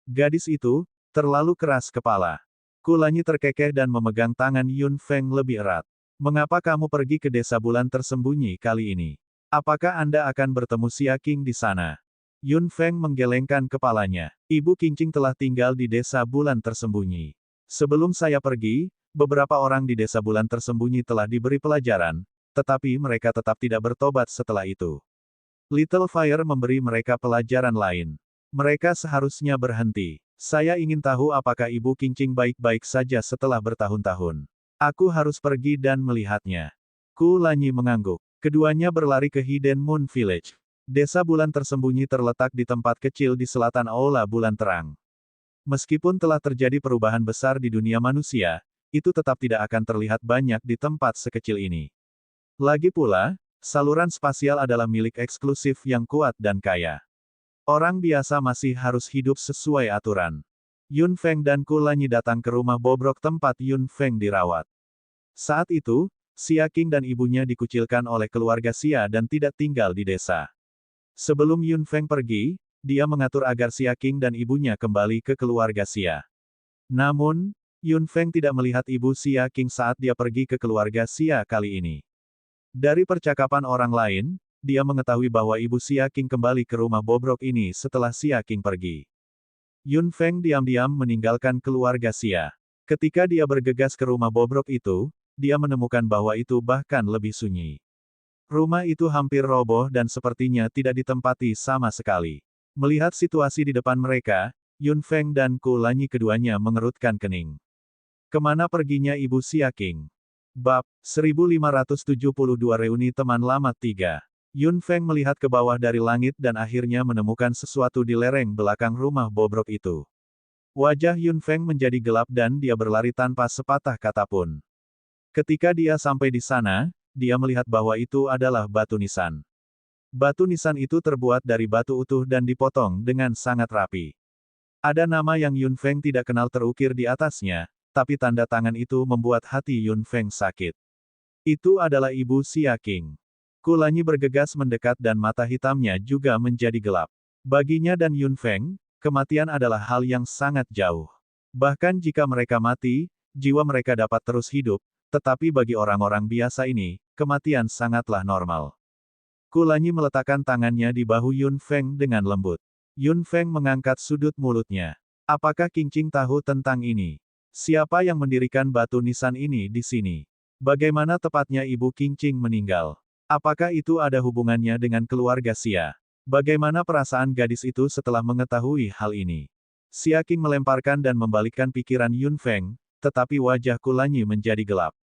S1: Gadis itu, terlalu keras kepala. Kulanyi terkekeh dan memegang tangan Yun Feng lebih erat. Mengapa kamu pergi ke desa bulan tersembunyi kali ini? Apakah Anda akan bertemu Xia Qing di sana? Yun Feng menggelengkan kepalanya. Ibu Qingqing telah tinggal di desa bulan tersembunyi. Sebelum saya pergi, beberapa orang di desa bulan tersembunyi telah diberi pelajaran, tetapi mereka tetap tidak bertobat setelah itu. Little Fire memberi mereka pelajaran lain. Mereka seharusnya berhenti. Saya ingin tahu apakah Ibu Qingqing baik-baik saja setelah bertahun-tahun. Aku harus pergi dan melihatnya. Kulanyi mengangguk. Keduanya berlari ke Hidden Moon Village. Desa bulan tersembunyi terletak di tempat kecil di selatan Aula Bulan Terang. Meskipun telah terjadi perubahan besar di dunia manusia, itu tetap tidak akan terlihat banyak di tempat sekecil ini. Lagi pula, saluran spasial adalah milik eksklusif yang kuat dan kaya. Orang biasa masih harus hidup sesuai aturan. Yun Feng dan Kulanyi datang ke rumah bobrok tempat Yun Feng dirawat. Saat itu, Xia Qing dan ibunya dikucilkan oleh keluarga Xia dan tidak tinggal di desa. Sebelum Yun Feng pergi, dia mengatur agar Xia Qing dan ibunya kembali ke keluarga Xia. Namun, Yun Feng tidak melihat ibu Xia Qing saat dia pergi ke keluarga Xia kali ini. Dari percakapan orang lain, dia mengetahui bahwa ibu Xia Qing kembali ke rumah bobrok ini setelah Xia Qing pergi. Yun Feng diam-diam meninggalkan keluarga Xia. Ketika dia bergegas ke rumah bobrok itu, dia menemukan bahwa itu bahkan lebih sunyi. Rumah itu hampir roboh dan sepertinya tidak ditempati sama sekali. Melihat situasi di depan mereka, Yun Feng dan Kulanyi keduanya mengerutkan kening. Kemana perginya Ibu Xia Qing? Bab 1572 Reuni Teman Lama 3. Yun Feng melihat ke bawah dari langit dan akhirnya menemukan sesuatu di lereng belakang rumah bobrok itu. Wajah Yun Feng menjadi gelap dan dia berlari tanpa sepatah kata pun. Ketika dia sampai di sana, dia melihat bahwa itu adalah batu nisan. Batu nisan itu terbuat dari batu utuh dan dipotong dengan sangat rapi. Ada nama yang Yun Feng tidak kenal terukir di atasnya, tapi tanda tangan itu membuat hati Yun Feng sakit. Itu adalah Ibu Xia Qing. Kulanyi bergegas mendekat dan mata hitamnya juga menjadi gelap. Baginya dan Yun Feng, kematian adalah hal yang sangat jauh. Bahkan jika mereka mati, jiwa mereka dapat terus hidup, tetapi bagi orang-orang biasa ini, kematian sangatlah normal. Kulanyi meletakkan tangannya di bahu Yun Feng dengan lembut. Yun Feng mengangkat sudut mulutnya. Apakah Qingqing tahu tentang ini? Siapa yang mendirikan batu nisan ini di sini? Bagaimana tepatnya Ibu Qingqing meninggal? Apakah itu ada hubungannya dengan keluarga Xia? Bagaimana perasaan gadis itu setelah mengetahui hal ini? Xia Qing melemparkan dan membalikkan pikiran Yun Feng, tetapi wajah Kulanyi menjadi gelap.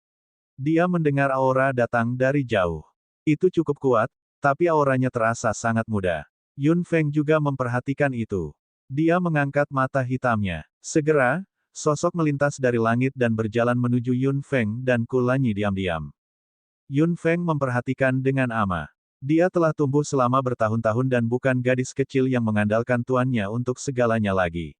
S1: Dia mendengar aura datang dari jauh. Itu cukup kuat, tapi auranya terasa sangat muda. Yun Feng juga memperhatikan itu. Dia mengangkat mata hitamnya. Segera, sosok melintas dari langit dan berjalan menuju Yun Feng dan Kulanyi diam-diam. Yun Feng memperhatikan dengan ama. Dia telah tumbuh selama bertahun-tahun dan bukan gadis kecil yang mengandalkan tuannya untuk segalanya lagi.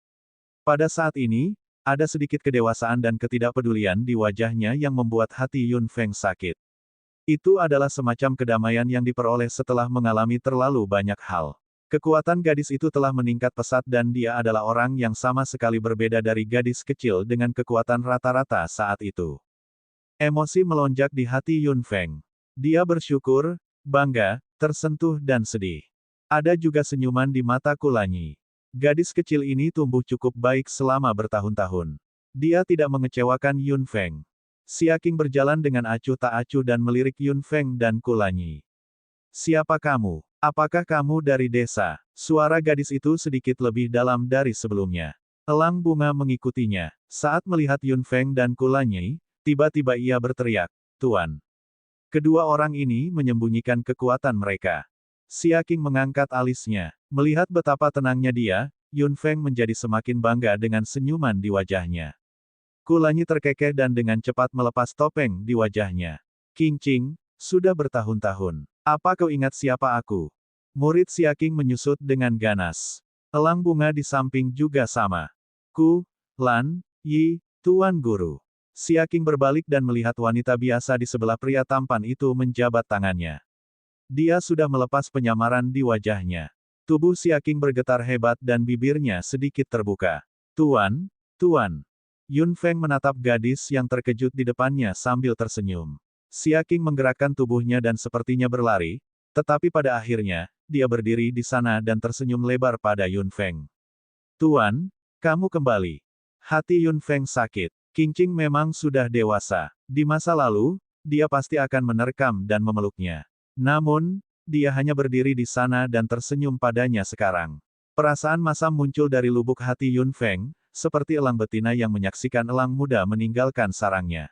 S1: Pada saat ini, ada sedikit kedewasaan dan ketidakpedulian di wajahnya yang membuat hati Yun Feng sakit. Itu adalah semacam kedamaian yang diperoleh setelah mengalami terlalu banyak hal. Kekuatan gadis itu telah meningkat pesat dan dia adalah orang yang sama sekali berbeda dari gadis kecil dengan kekuatan rata-rata saat itu. Emosi melonjak di hati Yun Feng. Dia bersyukur, bangga, tersentuh dan sedih. Ada juga senyuman di mata Kulanyi. Gadis kecil ini tumbuh cukup baik selama bertahun-tahun. Dia tidak mengecewakan Yun Feng. Xia Qing berjalan dengan acuh tak acuh dan melirik Yun Feng dan Kulanyi. Siapa kamu? Apakah kamu dari desa? Suara gadis itu sedikit lebih dalam dari sebelumnya. Elang bunga mengikutinya. Saat melihat Yun Feng dan Kulanyi, tiba-tiba ia berteriak, "Tuan!" Kedua orang ini menyembunyikan kekuatan mereka. Xia Qing mengangkat alisnya. Melihat betapa tenangnya dia, Yun Feng menjadi semakin bangga dengan senyuman di wajahnya. Kulanyi terkekeh dan dengan cepat melepas topeng di wajahnya. "Qingqing, sudah bertahun-tahun. Apa kau ingat siapa aku?" Murid Xia Qing menyusut dengan ganas. Elang bunga di samping juga sama. "Ku, Lan Yi, Tuan Guru." Xia Qing berbalik dan melihat wanita biasa di sebelah pria tampan itu menjabat tangannya. Dia sudah melepas penyamaran di wajahnya. Tubuh Xia Qing bergetar hebat dan bibirnya sedikit terbuka. Tuan, Tuan. Yun Feng menatap gadis yang terkejut di depannya sambil tersenyum. Xia Qing menggerakkan tubuhnya dan sepertinya berlari, tetapi pada akhirnya, dia berdiri di sana dan tersenyum lebar pada Yun Feng. Tuan, kamu kembali. Hati Yun Feng sakit. Qing Qing memang sudah dewasa. Di masa lalu, dia pasti akan menerkam dan memeluknya. Namun, dia hanya berdiri di sana dan tersenyum padanya sekarang. Perasaan masam muncul dari lubuk hati Yun Feng, seperti elang betina yang menyaksikan elang muda meninggalkan sarangnya.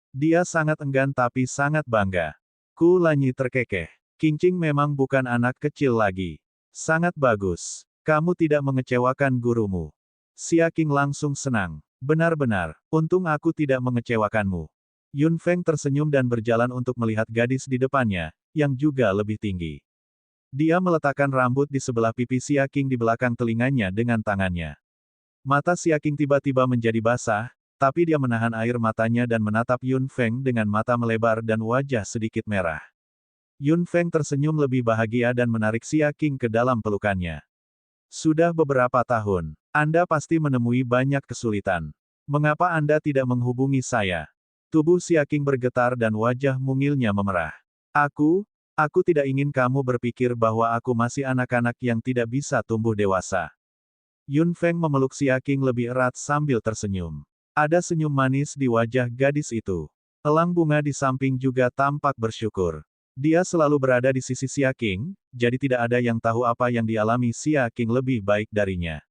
S1: Dia sangat enggan tapi sangat bangga. Ku Lanyi terkekeh. Qing Qing memang bukan anak kecil lagi. Sangat bagus. Kamu tidak mengecewakan gurumu. Xia Qing langsung senang. Benar-benar, untung aku tidak mengecewakanmu. Yun Feng tersenyum dan berjalan untuk melihat gadis di depannya, yang juga lebih tinggi. Dia meletakkan rambut di sebelah pipi Xia Qing di belakang telinganya dengan tangannya. Mata Xia Qing tiba-tiba menjadi basah, tapi dia menahan air matanya dan menatap Yun Feng dengan mata melebar dan wajah sedikit merah. Yun Feng tersenyum lebih bahagia dan menarik Xia Qing ke dalam pelukannya. Sudah beberapa tahun, Anda pasti menemui banyak kesulitan. Mengapa Anda tidak menghubungi saya? Tubuh Xia Qing bergetar dan wajah mungilnya memerah. Aku tidak ingin kamu berpikir bahwa aku masih anak-anak yang tidak bisa tumbuh dewasa. Yun Feng memeluk Xia Qing lebih erat sambil tersenyum. Ada senyum manis di wajah gadis itu. Elang bunga di samping juga tampak bersyukur. Dia selalu berada di sisi Xia Qing, jadi tidak ada yang tahu apa yang dialami Xia Qing lebih baik darinya.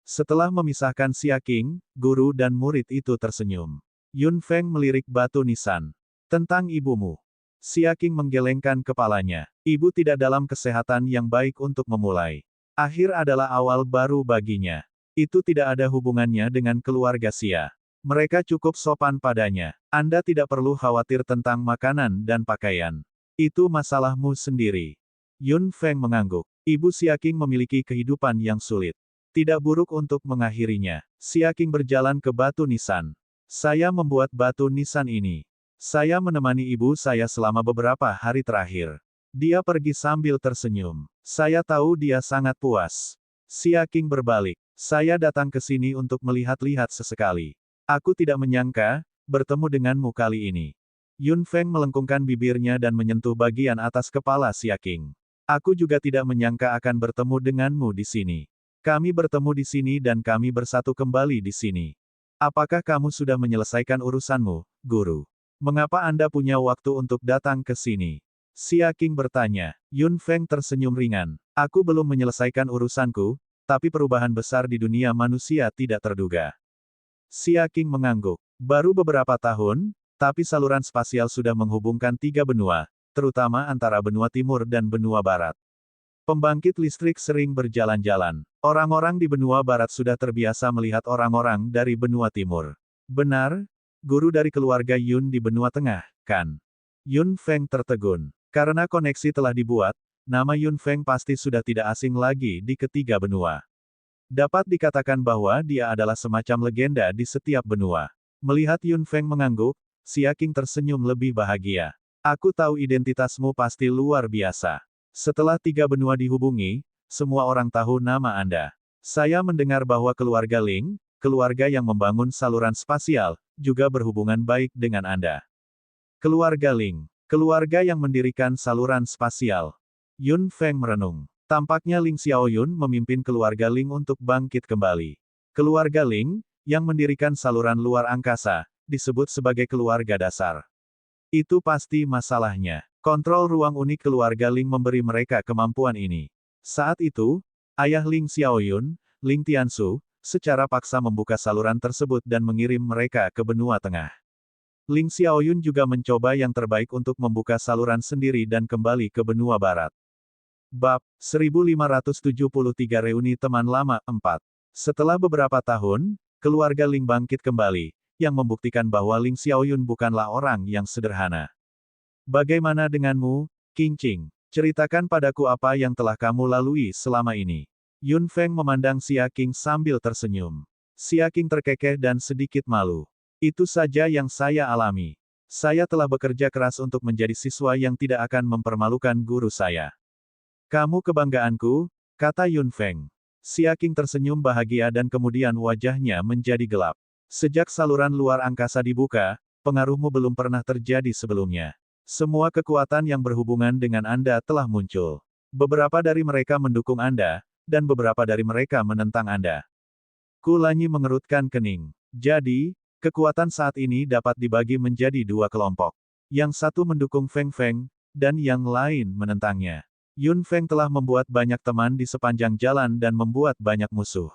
S1: Setelah memisahkan Xia Qing, guru dan murid itu tersenyum. Yun Feng melirik batu nisan. Tentang ibumu. Xia Qing menggelengkan kepalanya. Ibu tidak dalam kesehatan yang baik untuk memulai. Akhir adalah awal baru baginya. Itu tidak ada hubungannya dengan keluarga Xia. Mereka cukup sopan padanya. Anda tidak perlu khawatir tentang makanan dan pakaian. Itu masalahmu sendiri. Yun Feng mengangguk. Ibu Xia Qing memiliki kehidupan yang sulit. Tidak buruk untuk mengakhirinya. Xia Qing berjalan ke batu nisan. Saya membuat batu nisan ini. Saya menemani ibu saya selama beberapa hari terakhir. Dia pergi sambil tersenyum. Saya tahu dia sangat puas. Xia Qing berbalik. Saya datang ke sini untuk melihat-lihat sesekali. Aku tidak menyangka, bertemu denganmu kali ini. Yun Feng melengkungkan bibirnya dan menyentuh bagian atas kepala Xia Qing. Aku juga tidak menyangka akan bertemu denganmu di sini. Kami bertemu di sini dan kami bersatu kembali di sini. Apakah kamu sudah menyelesaikan urusanmu, guru? Mengapa Anda punya waktu untuk datang ke sini? Xia Qing bertanya. Yun Feng tersenyum ringan. Aku belum menyelesaikan urusanku, tapi perubahan besar di dunia manusia tidak terduga. Xia Qing mengangguk. Baru beberapa tahun, tapi saluran spasial sudah menghubungkan 3 benua, terutama antara benua timur dan benua barat. Pembangkit listrik sering berjalan-jalan. Orang-orang di benua barat sudah terbiasa melihat orang-orang dari benua timur. Benar, guru dari keluarga Yun di benua tengah, kan? Yun Feng tertegun. Karena koneksi telah dibuat, nama Yun Feng pasti sudah tidak asing lagi di ketiga benua. Dapat dikatakan bahwa dia adalah semacam legenda di setiap benua. Melihat Yun Feng mengangguk, Xia Qing tersenyum lebih bahagia. Aku tahu identitasmu pasti luar biasa. Setelah 3 benua dihubungi, semua orang tahu nama Anda. Saya mendengar bahwa keluarga Ling, keluarga yang membangun saluran spasial, juga berhubungan baik dengan Anda. Keluarga Ling, keluarga yang mendirikan saluran spasial. Yun Feng merenung. Tampaknya Ling Xiaoyun memimpin keluarga Ling untuk bangkit kembali. Keluarga Ling, yang mendirikan saluran luar angkasa, disebut sebagai keluarga dasar. Itu pasti masalahnya. Kontrol ruang unik keluarga Ling memberi mereka kemampuan ini. Saat itu, ayah Ling Xiaoyun, Ling Tiansu, secara paksa membuka saluran tersebut dan mengirim mereka ke benua tengah. Ling Xiaoyun juga mencoba yang terbaik untuk membuka saluran sendiri dan kembali ke benua barat. Bab 1573 Reuni Teman Lama 4. Setelah beberapa tahun, keluarga Ling bangkit kembali, yang membuktikan bahwa Ling Xiaoyun bukanlah orang yang sederhana. Bagaimana denganmu, Qing Qing? Ceritakan padaku apa yang telah kamu lalui selama ini. Yun Feng memandang Xia Qing sambil tersenyum. Xia Qing terkekeh dan sedikit malu. Itu saja yang saya alami. Saya telah bekerja keras untuk menjadi siswa yang tidak akan mempermalukan guru saya. Kamu kebanggaanku, kata Yun Feng. Xia Qing tersenyum bahagia dan kemudian wajahnya menjadi gelap. Sejak saluran luar angkasa dibuka, pengaruhmu belum pernah terjadi sebelumnya. Semua kekuatan yang berhubungan dengan Anda telah muncul. Beberapa dari mereka mendukung Anda, dan beberapa dari mereka menentang Anda. Kulanyi mengerutkan kening. Jadi, kekuatan saat ini dapat dibagi menjadi dua kelompok. Yang satu mendukung Feng Feng, dan yang lain menentangnya. Yun Feng telah membuat banyak teman di sepanjang jalan dan membuat banyak musuh.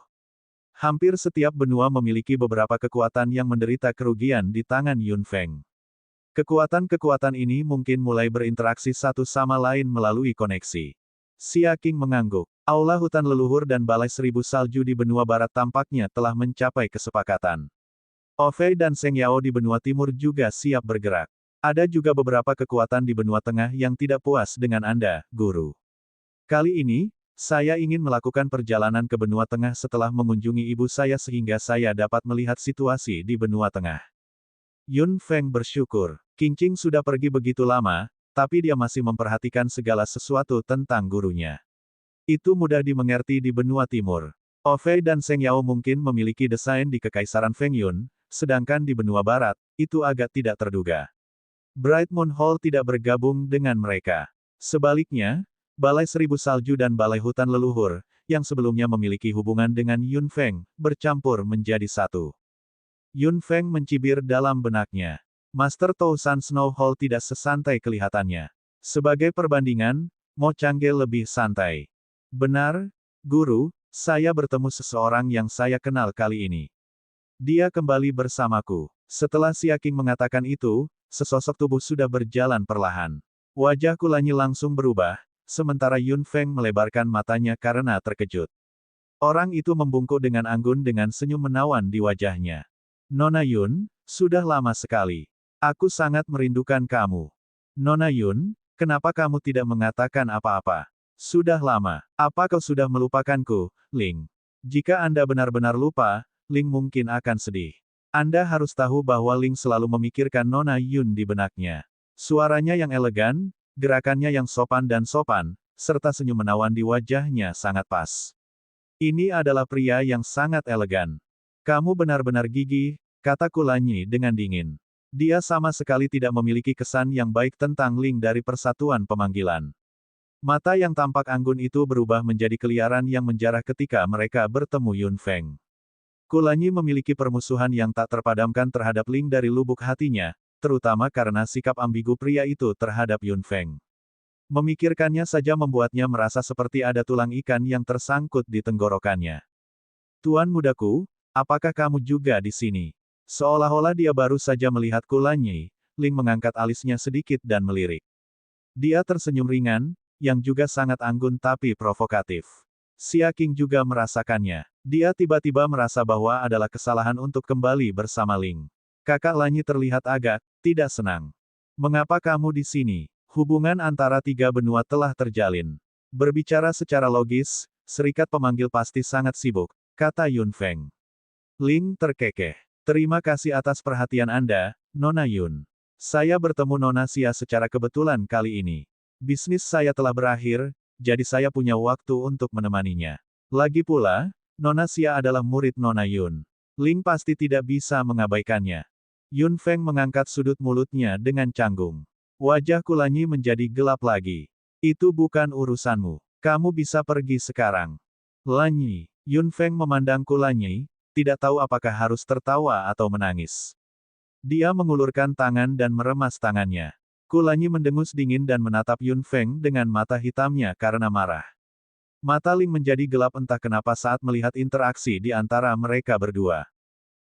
S1: Hampir setiap benua memiliki beberapa kekuatan yang menderita kerugian di tangan Yun Feng. Kekuatan-kekuatan ini mungkin mulai berinteraksi satu sama lain melalui koneksi. Xia Qing mengangguk. Aula hutan leluhur dan balai seribu salju di benua barat tampaknya telah mencapai kesepakatan. Ofei dan Seng Yao di benua timur juga siap bergerak. Ada juga beberapa kekuatan di benua tengah yang tidak puas dengan Anda, Guru. Kali ini, saya ingin melakukan perjalanan ke benua tengah setelah mengunjungi ibu saya sehingga saya dapat melihat situasi di benua tengah. Yun Feng bersyukur. Qingqing sudah pergi begitu lama, tapi dia masih memperhatikan segala sesuatu tentang gurunya. Itu mudah dimengerti di benua timur. Ofei dan Seng Yao mungkin memiliki desain di Kekaisaran Feng Yun, sedangkan di benua barat, itu agak tidak terduga. Bright Moon Hall tidak bergabung dengan mereka. Sebaliknya, Balai Seribu Salju dan Balai Hutan Leluhur, yang sebelumnya memiliki hubungan dengan Yun Feng, bercampur menjadi satu. Yun Feng mencibir dalam benaknya. Master Tousan Snow Hall tidak sesantai kelihatannya. Sebagai perbandingan, Mo Changge lebih santai. Benar, Guru, saya bertemu seseorang yang saya kenal kali ini. Dia kembali bersamaku. Setelah Xia Qing mengatakan itu, sesosok tubuh sudah berjalan perlahan. Wajah Kulanyi langsung berubah, sementara Yun Feng melebarkan matanya karena terkejut. Orang itu membungkuk dengan anggun dengan senyum menawan di wajahnya. Nona Yun, sudah lama sekali. Aku sangat merindukan kamu. Nona Yun, kenapa kamu tidak mengatakan apa-apa? Sudah lama. Apa kau sudah melupakanku, Ling? Jika Anda benar-benar lupa, Ling mungkin akan sedih. Anda harus tahu bahwa Ling selalu memikirkan Nona Yun di benaknya. Suaranya yang elegan, gerakannya yang sopan, serta senyum menawan di wajahnya sangat pas. Ini adalah pria yang sangat elegan. Kamu benar-benar gigih, kata Kulanyi dengan dingin. Dia sama sekali tidak memiliki kesan yang baik tentang Ling dari persatuan pemanggilan. Mata yang tampak anggun itu berubah menjadi keliaran yang menjarah ketika mereka bertemu Yun Feng. Kulanyi memiliki permusuhan yang tak terpadamkan terhadap Ling dari lubuk hatinya, terutama karena sikap ambigu pria itu terhadap Yun Feng. Memikirkannya saja membuatnya merasa seperti ada tulang ikan yang tersangkut di tenggorokannya. Tuan mudaku, apakah kamu juga di sini? Seolah-olah dia baru saja melihat Kulanyi, Ling mengangkat alisnya sedikit dan melirik. Dia tersenyum ringan, yang juga sangat anggun tapi provokatif. Xia Qing juga merasakannya. Dia tiba-tiba merasa bahwa adalah kesalahan untuk kembali bersama Ling. Kakak Lanyi terlihat agak tidak senang. Mengapa kamu di sini? Hubungan antara tiga benua telah terjalin. Berbicara secara logis, serikat pemanggil pasti sangat sibuk, kata Yun Feng. Ling terkekeh. Terima kasih atas perhatian Anda, Nona Yun. Saya bertemu Nona Xia secara kebetulan kali ini. Bisnis saya telah berakhir, jadi saya punya waktu untuk menemaninya. Lagi pula, Nona Xia adalah murid Nona Yun. Ling pasti tidak bisa mengabaikannya. Yun Feng mengangkat sudut mulutnya dengan canggung. Wajah Kulanyi menjadi gelap lagi. Itu bukan urusanmu. Kamu bisa pergi sekarang. Lanyi. Yun Feng memandang Kulanyi, tidak tahu apakah harus tertawa atau menangis. Dia mengulurkan tangan dan meremas tangannya. Kulanyi mendengus dingin dan menatap Yun Feng dengan mata hitamnya karena marah. Mata Ling menjadi gelap entah kenapa saat melihat interaksi di antara mereka berdua.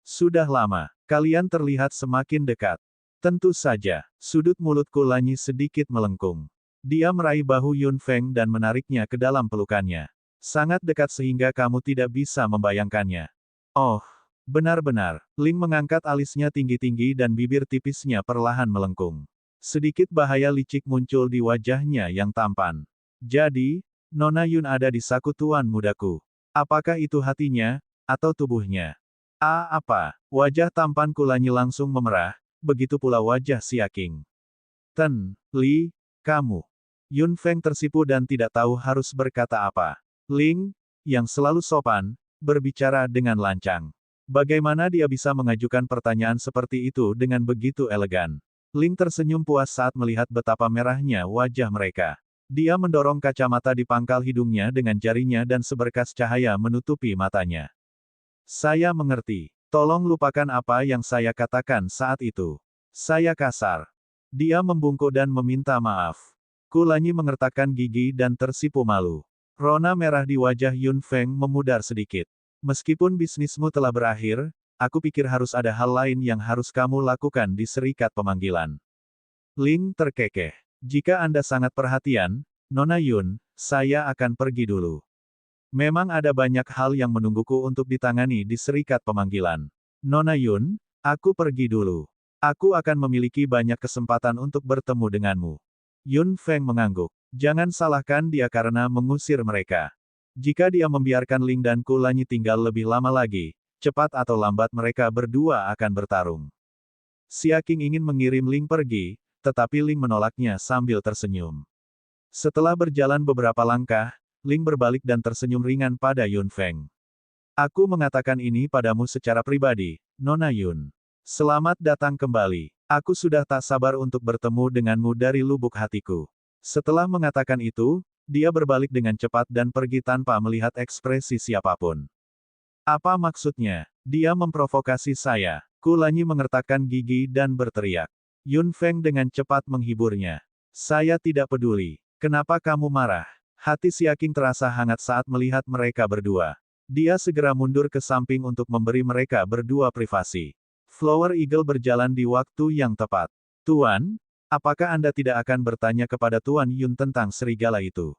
S1: Sudah lama, kalian terlihat semakin dekat. Tentu saja, sudut mulut Kulanyi sedikit melengkung. Dia meraih bahu Yun Feng dan menariknya ke dalam pelukannya. Sangat dekat sehingga kamu tidak bisa membayangkannya. Oh, benar-benar. Ling mengangkat alisnya tinggi-tinggi dan bibir tipisnya perlahan melengkung. Sedikit bahaya licik muncul di wajahnya yang tampan. Jadi, Nona Yun ada di saku tuan mudaku. Apakah itu hatinya, atau tubuhnya? Apa? Wajah tampan Kulanyi langsung memerah, begitu pula wajah Xia Qing. Ten, Li, kamu. Yun Feng tersipu dan tidak tahu harus berkata apa. Ling, yang selalu sopan, berbicara dengan lancang. Bagaimana dia bisa mengajukan pertanyaan seperti itu dengan begitu elegan? Ling tersenyum puas saat melihat betapa merahnya wajah mereka. Dia mendorong kacamata di pangkal hidungnya dengan jarinya dan seberkas cahaya menutupi matanya. Saya mengerti. Tolong lupakan apa yang saya katakan saat itu. Saya kasar. Dia membungkuk dan meminta maaf. Kulanyi mengertakkan gigi dan tersipu malu. Rona merah di wajah Yun Feng memudar sedikit. Meskipun bisnismu telah berakhir, aku pikir harus ada hal lain yang harus kamu lakukan di serikat pemanggilan. Ling terkekeh. Jika Anda sangat perhatian, Nona Yun, saya akan pergi dulu. Memang ada banyak hal yang menungguku untuk ditangani di serikat pemanggilan. Nona Yun, aku pergi dulu. Aku akan memiliki banyak kesempatan untuk bertemu denganmu. Yun Feng mengangguk. Jangan salahkan dia karena mengusir mereka. Jika dia membiarkan Ling dan Kulanyi tinggal lebih lama lagi, cepat atau lambat mereka berdua akan bertarung. Xia Qing ingin mengirim Ling pergi, tetapi Ling menolaknya sambil tersenyum. Setelah berjalan beberapa langkah, Ling berbalik dan tersenyum ringan pada Yun Feng. Aku mengatakan ini padamu secara pribadi, Nona Yun. Selamat datang kembali. Aku sudah tak sabar untuk bertemu denganmu dari lubuk hatiku. Setelah mengatakan itu, dia berbalik dengan cepat dan pergi tanpa melihat ekspresi siapapun. Apa maksudnya? Dia memprovokasi saya. Kulanyi mengertakkan gigi dan berteriak. Yun Feng dengan cepat menghiburnya. Saya tidak peduli. Kenapa kamu marah? Hati Xia Qing terasa hangat saat melihat mereka berdua. Dia segera mundur ke samping untuk memberi mereka berdua privasi. Flower Eagle berjalan di waktu yang tepat. Tuan, apakah Anda tidak akan bertanya kepada Tuan Yun tentang serigala itu?